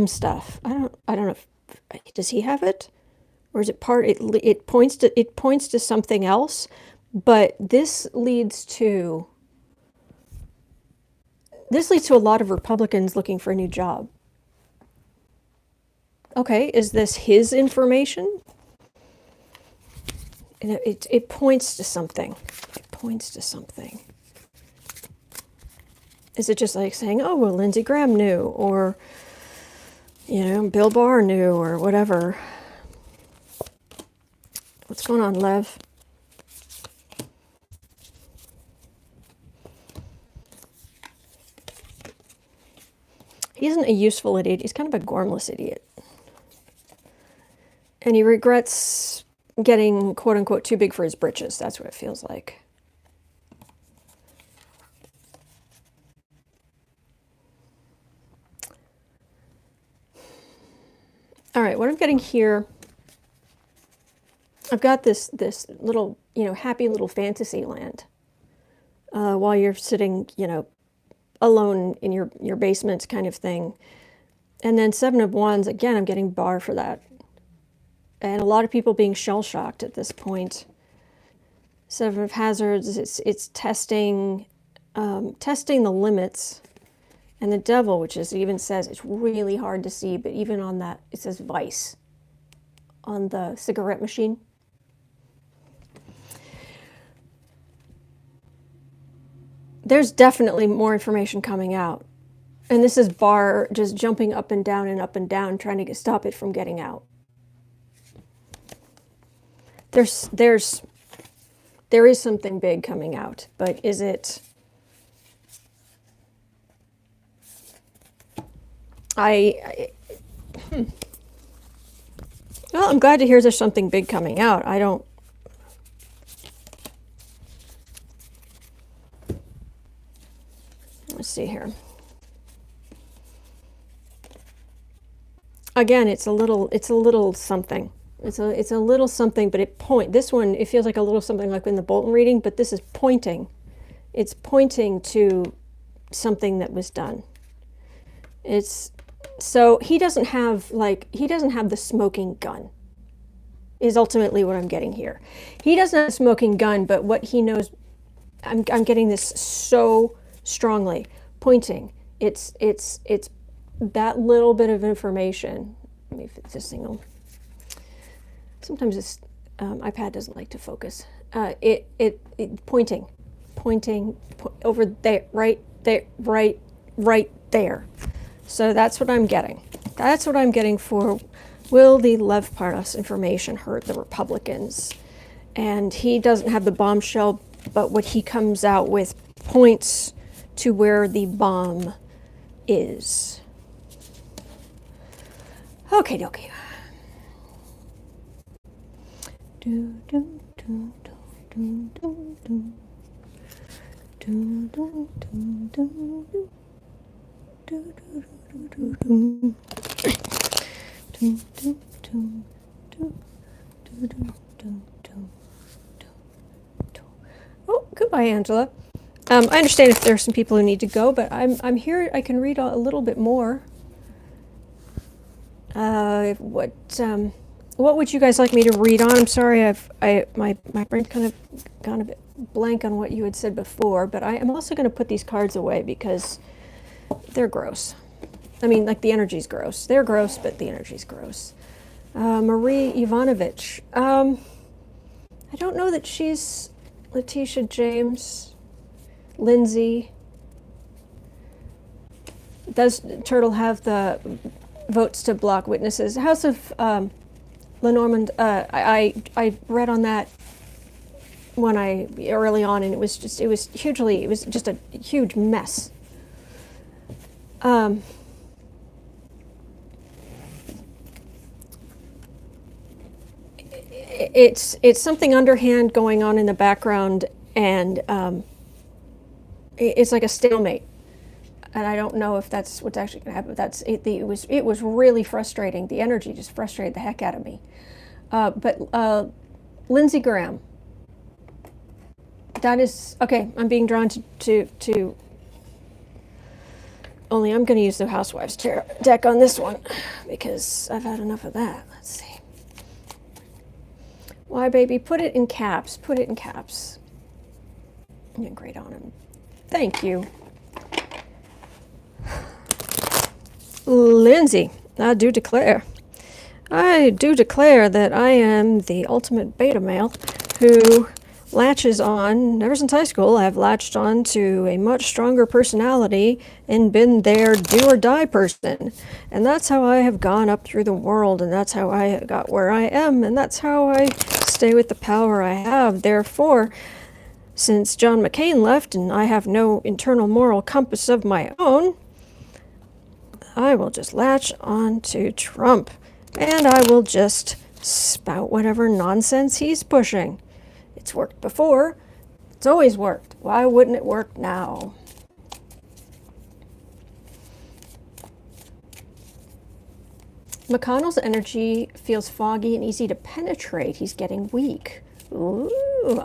A: stuff. I don't know does he have it? Or is it part, it points to something else, but this leads to a lot of Republicans looking for a new job. Okay, is this his information? And it points to something. It points to something. Is it just like saying, oh, well, Lindsey Graham knew, or, you know, Bill Barr knew, or whatever? What's going on, Lev? He isn't a useful idiot. He's kind of a gormless idiot. And he regrets getting, quote unquote, too big for his britches. That's what it feels like. All right, what I'm getting here, I've got this little, you know, happy little fantasy land while you're sitting, you know, alone in your basement kind of thing. And then Seven of Wands, again, I'm getting Barr for that. And a lot of people being shell-shocked at this point. Seven of Hazards, it's testing, testing the limits. And the Devil, which is, even says it's really hard to see, but even on that, it says Vice on the cigarette machine. There's definitely more information coming out. And this is Barr just jumping up and down, trying to stop it from getting out. There is something big coming out, but is it... Well, I'm glad to hear there's something big coming out. I don't... Let's see here. Again, it's a little something. It's a little something, but this one, it feels like a little something like in the Bolton reading, but this is pointing. It's pointing to something that was done. So he doesn't have the smoking gun, is ultimately what I'm getting here. He doesn't have a smoking gun, but what he knows, I'm getting this so strongly pointing. It's that little bit of information. Let me fix this thing on. Sometimes this iPad doesn't like to focus. Pointing over there, right there. So that's what I'm getting. That's what I'm getting for, will the Lev Parnas information hurt the Republicans? And he doesn't have the bombshell, but what he comes out with points to where the bomb is. Okay, dokie. Do, do, do, do, do, do. Do, do, do, do, do. Do, do, do, do, do. Do, do, do, do. Do, do, do, do, do. Oh, goodbye, Angela. I understand if there are some people who need to go, but I'm here. I can read a little bit more. What would you guys like me to read on? I'm sorry, my brain's kind of gone a bit blank on what you had said before, but I am also going to put these cards away because they're gross. I mean, like, the energy's gross. They're gross, but the energy's gross. Marie Ivanovich. I don't know that she's Letitia James. Lindsey. Does Turtle have the votes to block witnesses? House of Lenormand, I read on that when early on, and it was just a huge mess. It's something underhand going on in the background, and it's like a stalemate. And I don't know if that's what's actually going to happen. It was really frustrating. The energy just frustrated the heck out of me. But Lindsey Graham. That is okay. I'm being drawn to. Only I'm going to use the Housewives deck on this one because I've had enough of that. Let's see. Why, baby? Put it in caps. Put it in caps. Yeah, great on him. Thank you. Lindsey, I do declare. I do declare that I am the ultimate beta male who latches on, ever since high school, I've latched on to a much stronger personality and been their do or die person. And that's how I have gone up through the world, and that's how I got where I am, and that's how I stay with the power I have. Therefore, since John McCain left and I have no internal moral compass of my own, I will just latch on to Trump. And I will just spout whatever nonsense he's pushing. It's worked before. It's always worked. Why wouldn't it work now? McConnell's energy feels foggy and easy to penetrate. He's getting weak. Ooh,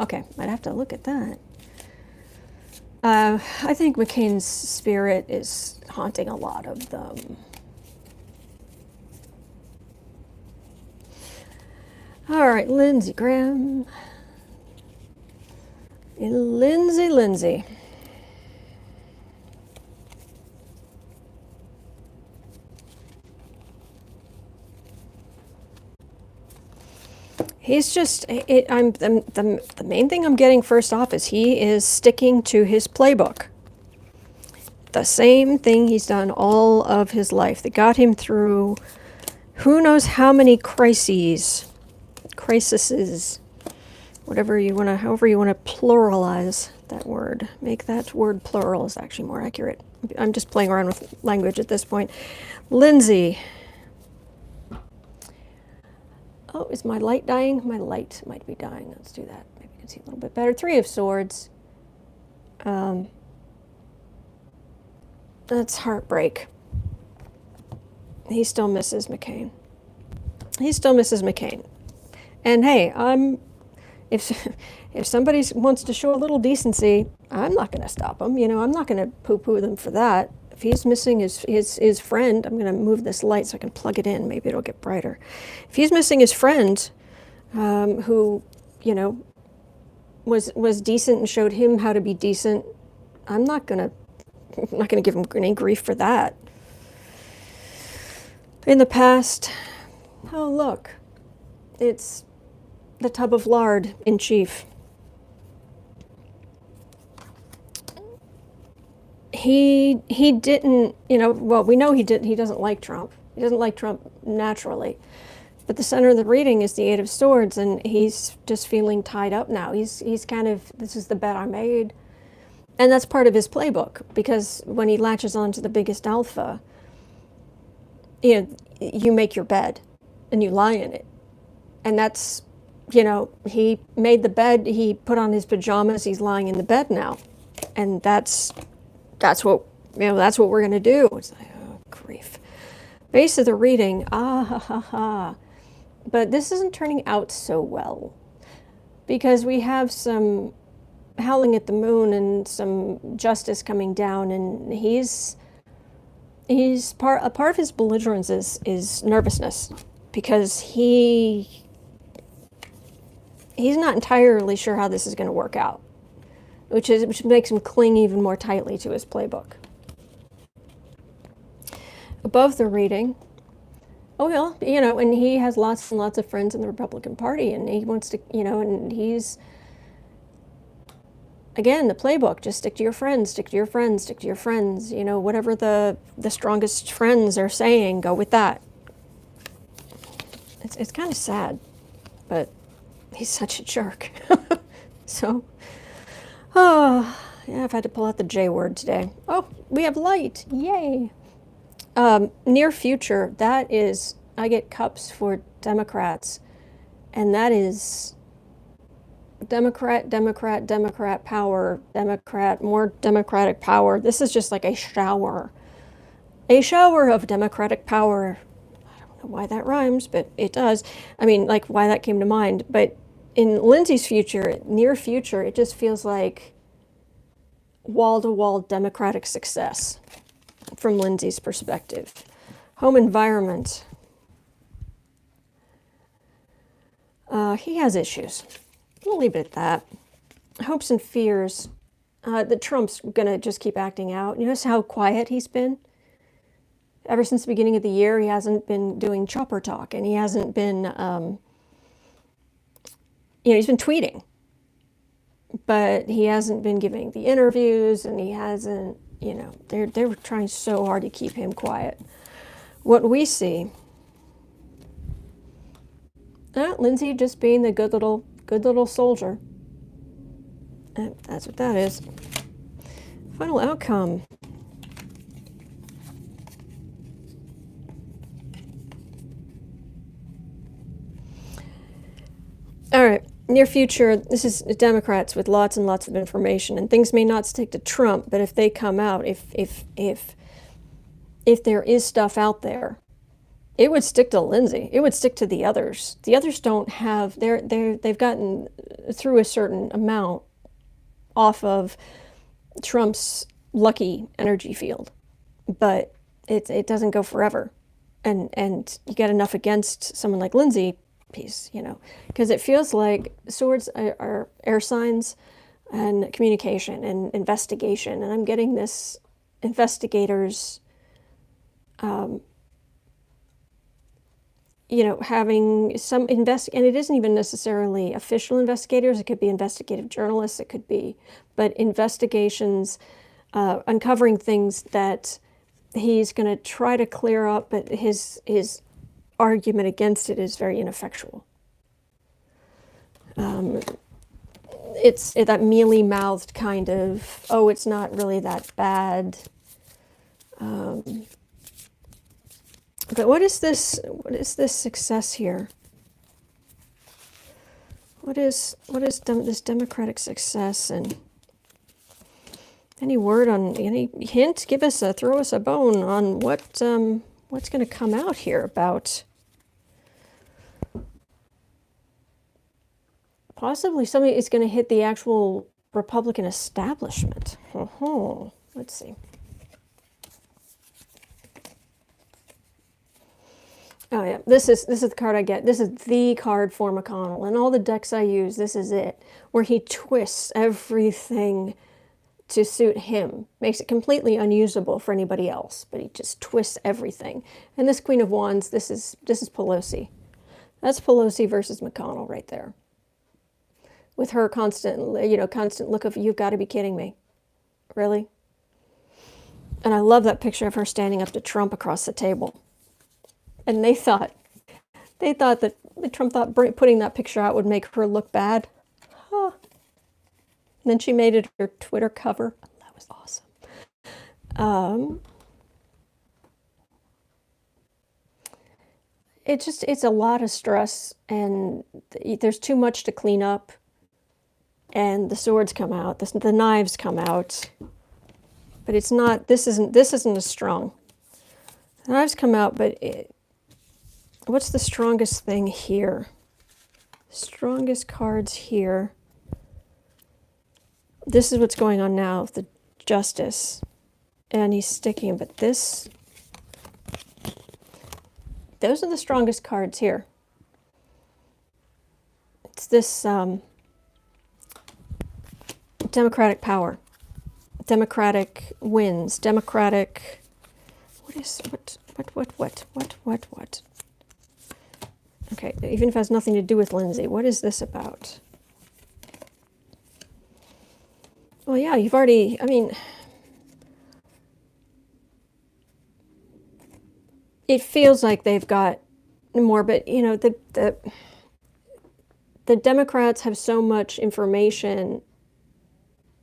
A: okay, might have to look at that. I think McCain's spirit is haunting a lot of them. All right, Lindsey Graham. Lindsey. He's just, the main thing I'm getting first off is he is sticking to his playbook. The same thing he's done all of his life that got him through who knows how many crises, however you want to pluralize that word. Make that word plural is actually more accurate. I'm just playing around with language at this point. Lindsey. Oh, is my light dying? My light might be dying. Let's do that. Maybe you can see a little bit better. Three of Swords. That's heartbreak. He still misses McCain. And hey, if somebody wants to show a little decency, I'm not going to stop them. I'm not going to poo-poo them for that. If he's missing his friend, I'm going to move this light so I can plug it in. Maybe it'll get brighter. If he's missing his friend, who, was decent and showed him how to be decent, I'm not going to give him any grief for that. In the past, oh look, it's the tub of lard in chief. He didn't, well, we know he doesn't like Trump. He doesn't like Trump naturally. But the center of the reading is the Eight of Swords, and he's just feeling tied up now. He's kind of, this is the bet I made. And that's part of his playbook, because when he latches on to the biggest alpha, you make your bed and you lie in it. And that's, he made the bed, he put on his pajamas, he's lying in the bed now. And that's what we're going to do. It's like, oh, grief. Base of the reading, But this isn't turning out so well, because we have some howling at the moon and some justice coming down, and a part of his belligerence is nervousness, because he's not entirely sure how this is going to work out, which makes him cling even more tightly to his playbook. Above the reading, oh well, and he has lots and lots of friends in the Republican Party, and he wants to, and he's, again, the playbook, just stick to your friends, whatever the strongest friends are saying, go with that. It's kind of sad, but he's such a jerk. So, yeah, I've had to pull out the J word today. Oh, we have light, yay. Near future, that is, I get cups for Democrats, and that is Democrat power, more Democratic power. This is just like a shower of Democratic power. I don't know why that rhymes, but it does. I mean, like, why that came to mind. But in Lindsey's future, near future, it just feels like wall-to-wall Democratic success from Lindsey's perspective. Home environment. He has issues. We'll leave it at that. Hopes and fears. That Trump's gonna just keep acting out. You notice how quiet he's been? ever since the beginning of the year, he hasn't been doing chopper talk, and he hasn't been, he's been tweeting, but he hasn't been giving the interviews, and he hasn't, they're trying so hard to keep him quiet. What we see, Lindsey just being the good little soldier. And that's what that is. Final outcome. All right, near future, this is Democrats with lots and lots of information, and things may not stick to Trump, but if they come out, if there is stuff out there, it would stick to Lindsey. It would stick to the others. The others don't have, they've gotten through a certain amount off of Trump's lucky energy field, but it doesn't go forever, and you get enough against someone like Lindsey. Piece, because it feels like swords are air signs and communication and investigation, and I'm getting this investigators, having some and it isn't even necessarily official investigators. It could be investigative journalists. It could be, but investigations, uncovering things that he's going to try to clear up, but his argument against it is very ineffectual. It's that mealy-mouthed kind of, oh, it's not really that bad. But what is this? What is this success here? What is this Democratic success? And any word on, any hint? Give us throw us a bone on what's going to come out here about. Possibly somebody is going to hit the actual Republican establishment. Let's see. Oh yeah, this is the card I get. This is the card for McConnell. And all the decks I use, this is it. Where he twists everything to suit him. Makes it completely unusable for anybody else, but he just twists everything. And this Queen of Wands, this is Pelosi. That's Pelosi versus McConnell right there. With her constant look of, you've got to be kidding me. Really? And I love that picture of her standing up to Trump across the table. And they thought that Trump thought putting that picture out would make her look bad. Huh. And then she made it her Twitter cover. That was awesome. It's a lot of stress, and there's too much to clean up. And the swords come out, the knives come out, but it's not. This isn't as strong. The knives come out, but what's the strongest thing here? Strongest cards here. This is what's going on now. The Justice, and he's sticking. But those are the strongest cards here. It's this. Democratic power, Democratic wins, Democratic, what? Okay, even if it has nothing to do with Lindsey, what is this about? Well, yeah, you've already, it feels like they've got more, but, the Democrats have so much information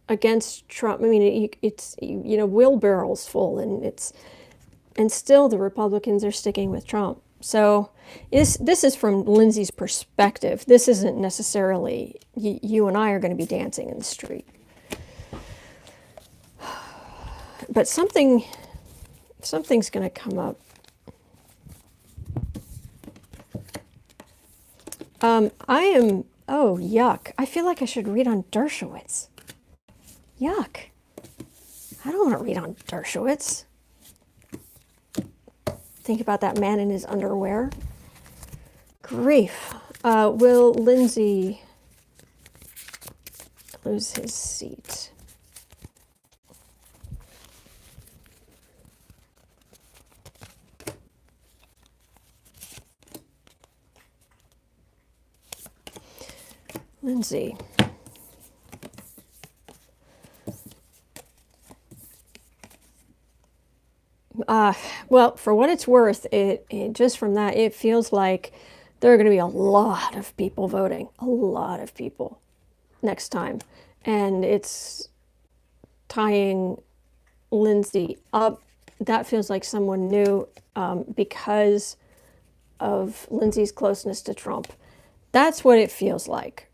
A: against Trump. It's wheelbarrows full, and still the Republicans are sticking with Trump. So this is from Lindsey's perspective. This isn't necessarily you and I are going to be dancing in the street. But something's going to come up. Oh, yuck. I feel like I should read on Dershowitz. Yuck. I don't want to read on Dershowitz. Think about that man in his underwear. Grief. Will Lindsey lose his seat? Lindsey. Well, for what it's worth, it just from that, it feels like there are going to be a lot of people voting, a lot of people next time. And it's tying Lindsey up. That feels like someone new because of Lindsey's closeness to Trump. That's what it feels like.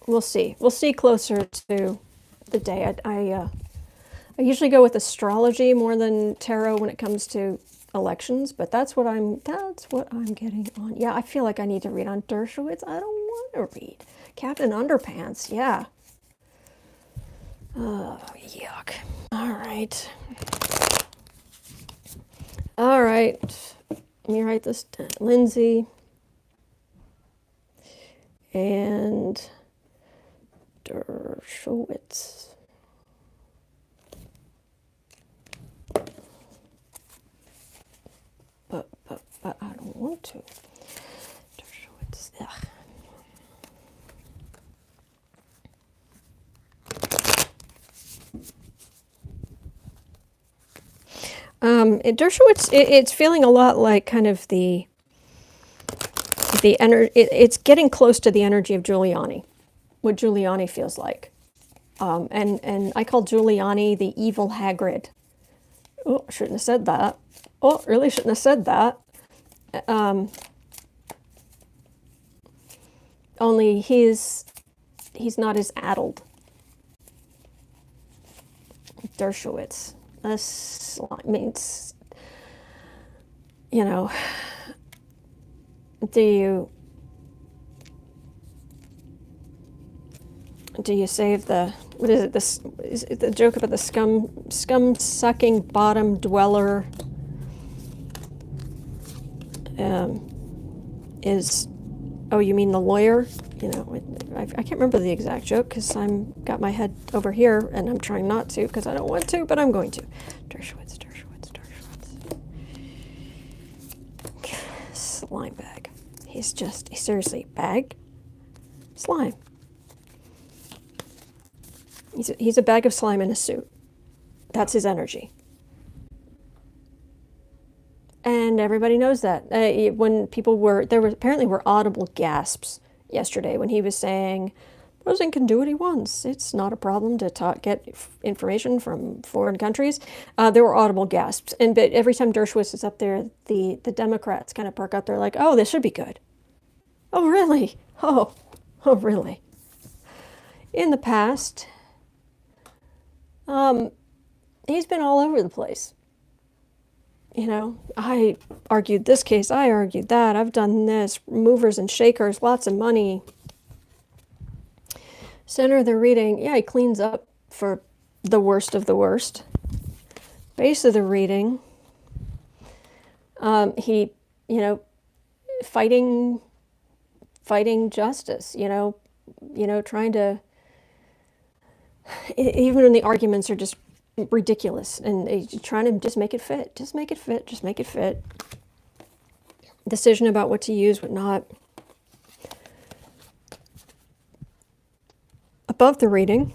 A: We'll see. We'll see closer to the day. I usually go with astrology more than tarot when it comes to elections, but that's what I'm getting on. Yeah, I feel like I need to read on Dershowitz. I don't want to read Captain Underpants. Yeah. Oh, yuck. All right. All right. Let me write this down. Lindsey and Dershowitz. But I don't want to. Dershowitz. Ugh. Dershowitz, it's feeling a lot like kind of the energy. It's getting close to the energy of Giuliani, what Giuliani feels like, and I call Giuliani the evil Hagrid. Oh, shouldn't have said that. Oh, really shouldn't have said that. Only he's not as addled. Dershowitz. This means, you know, do you save the, what is it, this is it the joke about the scum sucking bottom dweller is, oh, you mean the lawyer? You know, I can't remember the exact joke because I'm got my head over here and I'm trying not to because I don't want to, but I'm going to. Dershowitz. Slime bag. He's seriously, bag? Slime. He's a bag of slime in a suit. That's his energy. And everybody knows that. When people apparently were audible gasps yesterday when he was saying, President can do what he wants. It's not a problem to get information from foreign countries. There were audible gasps. But every time Dershowitz is up there, the Democrats kind of perk up. They're like, oh, this should be good. Oh, really? Oh, really? In the past, he's been all over the place. You know, I argued this case, I argued that, I've done this, movers and shakers, lots of money. Center of the reading, yeah, he cleans up for the worst of the worst. Base of the reading, he, you know, fighting justice, you know, trying to, even when the arguments are just ridiculous and trying to just make it fit. Decision about what to use, what not. Above the reading.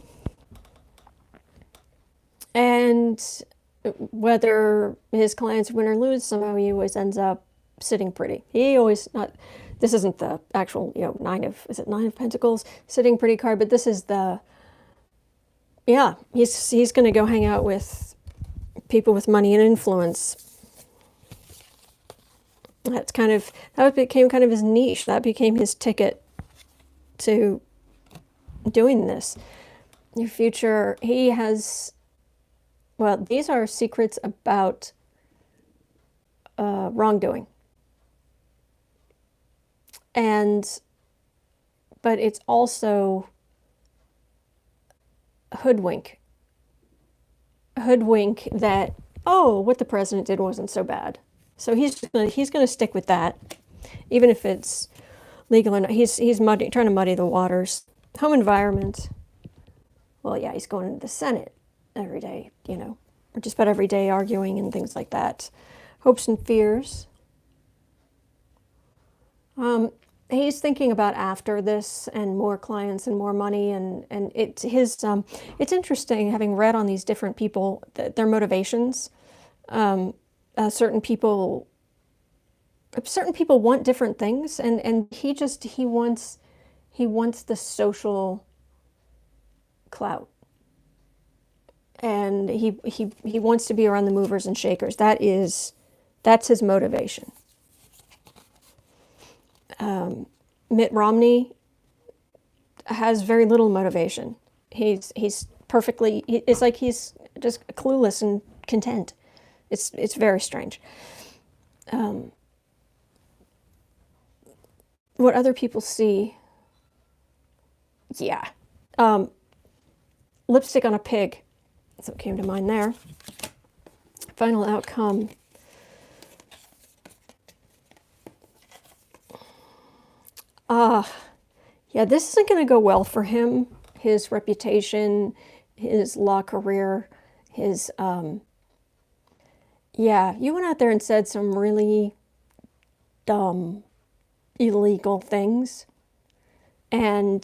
A: And whether his clients win or lose, somehow he always ends up sitting pretty. This isn't the actual, Nine of Pentacles sitting pretty card, but this is he's going to go hang out with people with money and influence. That became kind of his niche. That became his ticket to doing this. Your future, he has, well, these are secrets about wrongdoing. But it's also hoodwink that, oh, what the president did wasn't so bad. So he's gonna stick with that, even if it's legal or not. He's trying to muddy the waters. Home environment. Well, yeah, he's going into the Senate every day, or just about every day arguing and things like that. Hopes and fears. he's thinking about after this and more clients and more money, and it's interesting having read on these different people, their motivations. Certain people want different things, and he wants the social clout, and he wants to be around the movers and shakers. That's his motivation. Mitt Romney has very little motivation. It's like he's just clueless and content. It's very strange. What other people see, yeah. Lipstick on a pig. That's what came to mind there. Final outcome. Yeah, this isn't going to go well for him. His reputation, his law career, his, yeah, you went out there and said some really dumb, illegal things. And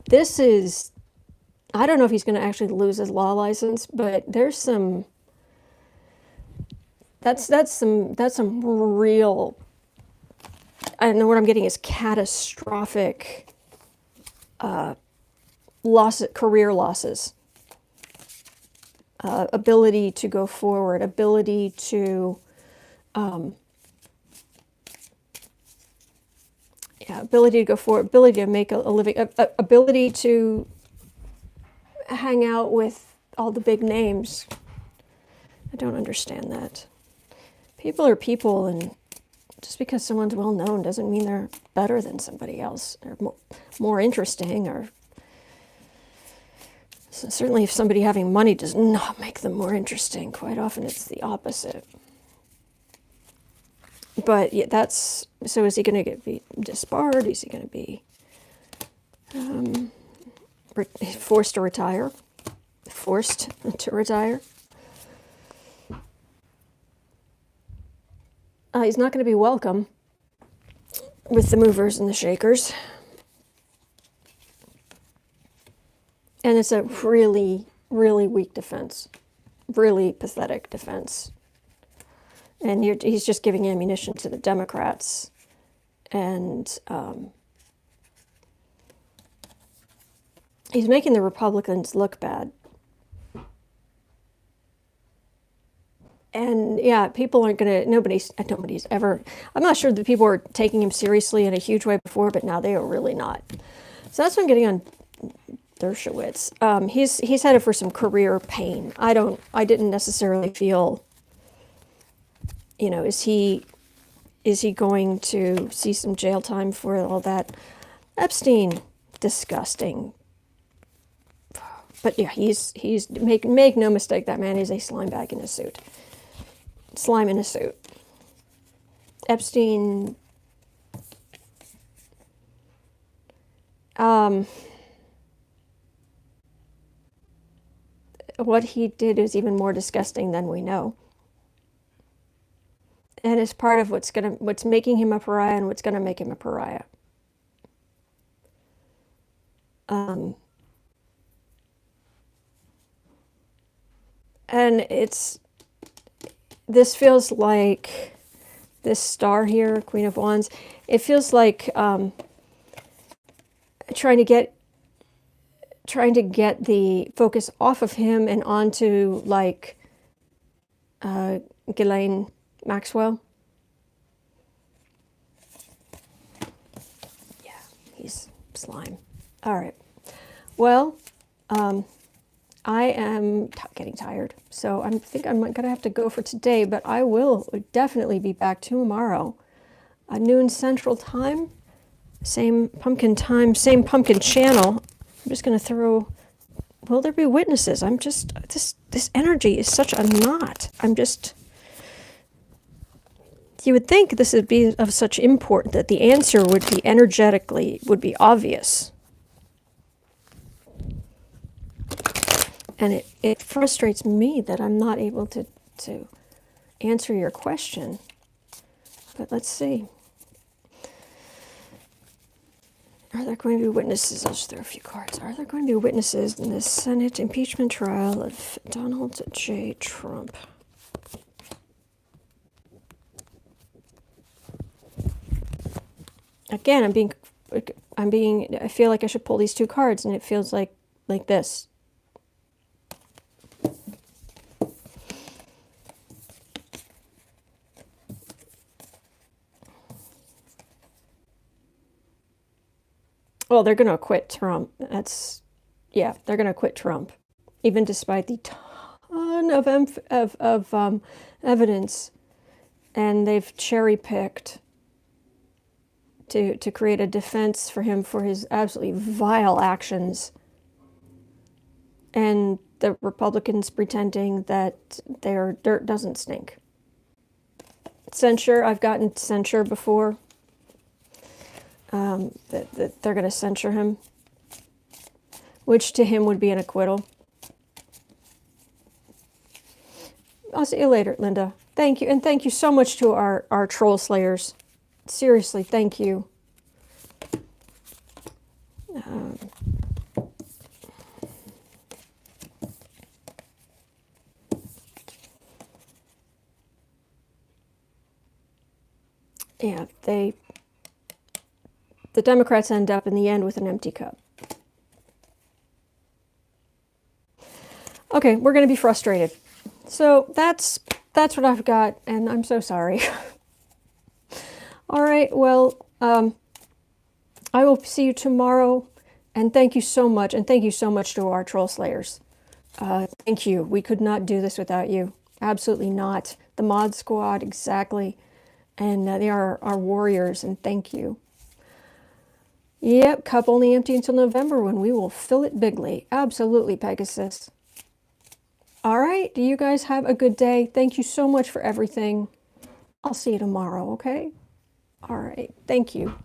A: this is, I don't know if he's going to actually lose his law license, but there's some, that's some real, I don't know what I'm getting is catastrophic career losses. Ability to go forward, ability to, ability to go forward, ability to make a living, ability to hang out with all the big names. I don't understand that. People are people, and just because someone's well known doesn't mean they're better than somebody else, or more interesting, or certainly if somebody having money does not make them more interesting. Quite often it's the opposite. But yeah, so is he going to be disbarred? Is he going to be forced to retire? Forced to retire? He's not going to be welcome with the movers and the shakers. And it's a really, really weak defense. Really pathetic defense. And he's just giving ammunition to the Democrats. And he's making the Republicans look bad. And yeah, people aren't going to, nobody's ever, I'm not sure that people were taking him seriously in a huge way before, but now they are really not. So that's what I'm getting on Dershowitz. He's headed for some career pain. I didn't necessarily feel, is he going to see some jail time for all that? Epstein, disgusting. But yeah, make no mistake, that man is a slime bag in a suit. Slime in a suit. Epstein, what he did is even more disgusting than we know. And it's part of what's making him a pariah and what's going to make him a pariah. And this feels like this star here, Queen of Wands. It feels like trying to get the focus off of him and onto like Ghislaine Maxwell. Yeah, he's slime. All right. Well, I am getting tired, so I think I'm going to have to go for today, but I will definitely be back tomorrow. Noon Central Time, same pumpkin time, same pumpkin channel. I'm just going to throw, will there be witnesses? I'm just, this energy is such a knot. You would think this would be of such import that the answer would be energetically, would be obvious. And it frustrates me that I'm not able to answer your question. But let's see. Are there going to be witnesses? I'll just throw a few cards. Are there going to be witnesses in the Senate impeachment trial of Donald J. Trump? Again, I feel like I should pull these two cards, and it feels like this. Well, they're going to acquit Trump. Yeah, they're going to acquit Trump, even despite the ton of evidence, and they've cherry picked to create a defense for him for his absolutely vile actions, and the Republicans pretending that their dirt doesn't stink. Censure, I've gotten censure before. That they're going to censure him, which to him would be an acquittal. I'll see you later, Linda. Thank you, and thank you so much to our troll slayers. Seriously, thank you. Yeah, the Democrats end up in the end with an empty cup. Okay, we're going to be frustrated. So that's what I've got, and I'm so sorry. All right, well, I will see you tomorrow, and thank you so much, and thank you so much to our troll slayers. Thank you. We could not do this without you. Absolutely not. The mod squad, exactly. And they are our warriors, and thank you. Yep, cup only empty until November when we will fill it bigly. Absolutely, Pegasus. All right, do you guys have a good day? Thank you so much for everything. I'll see you tomorrow, okay? All right, thank you.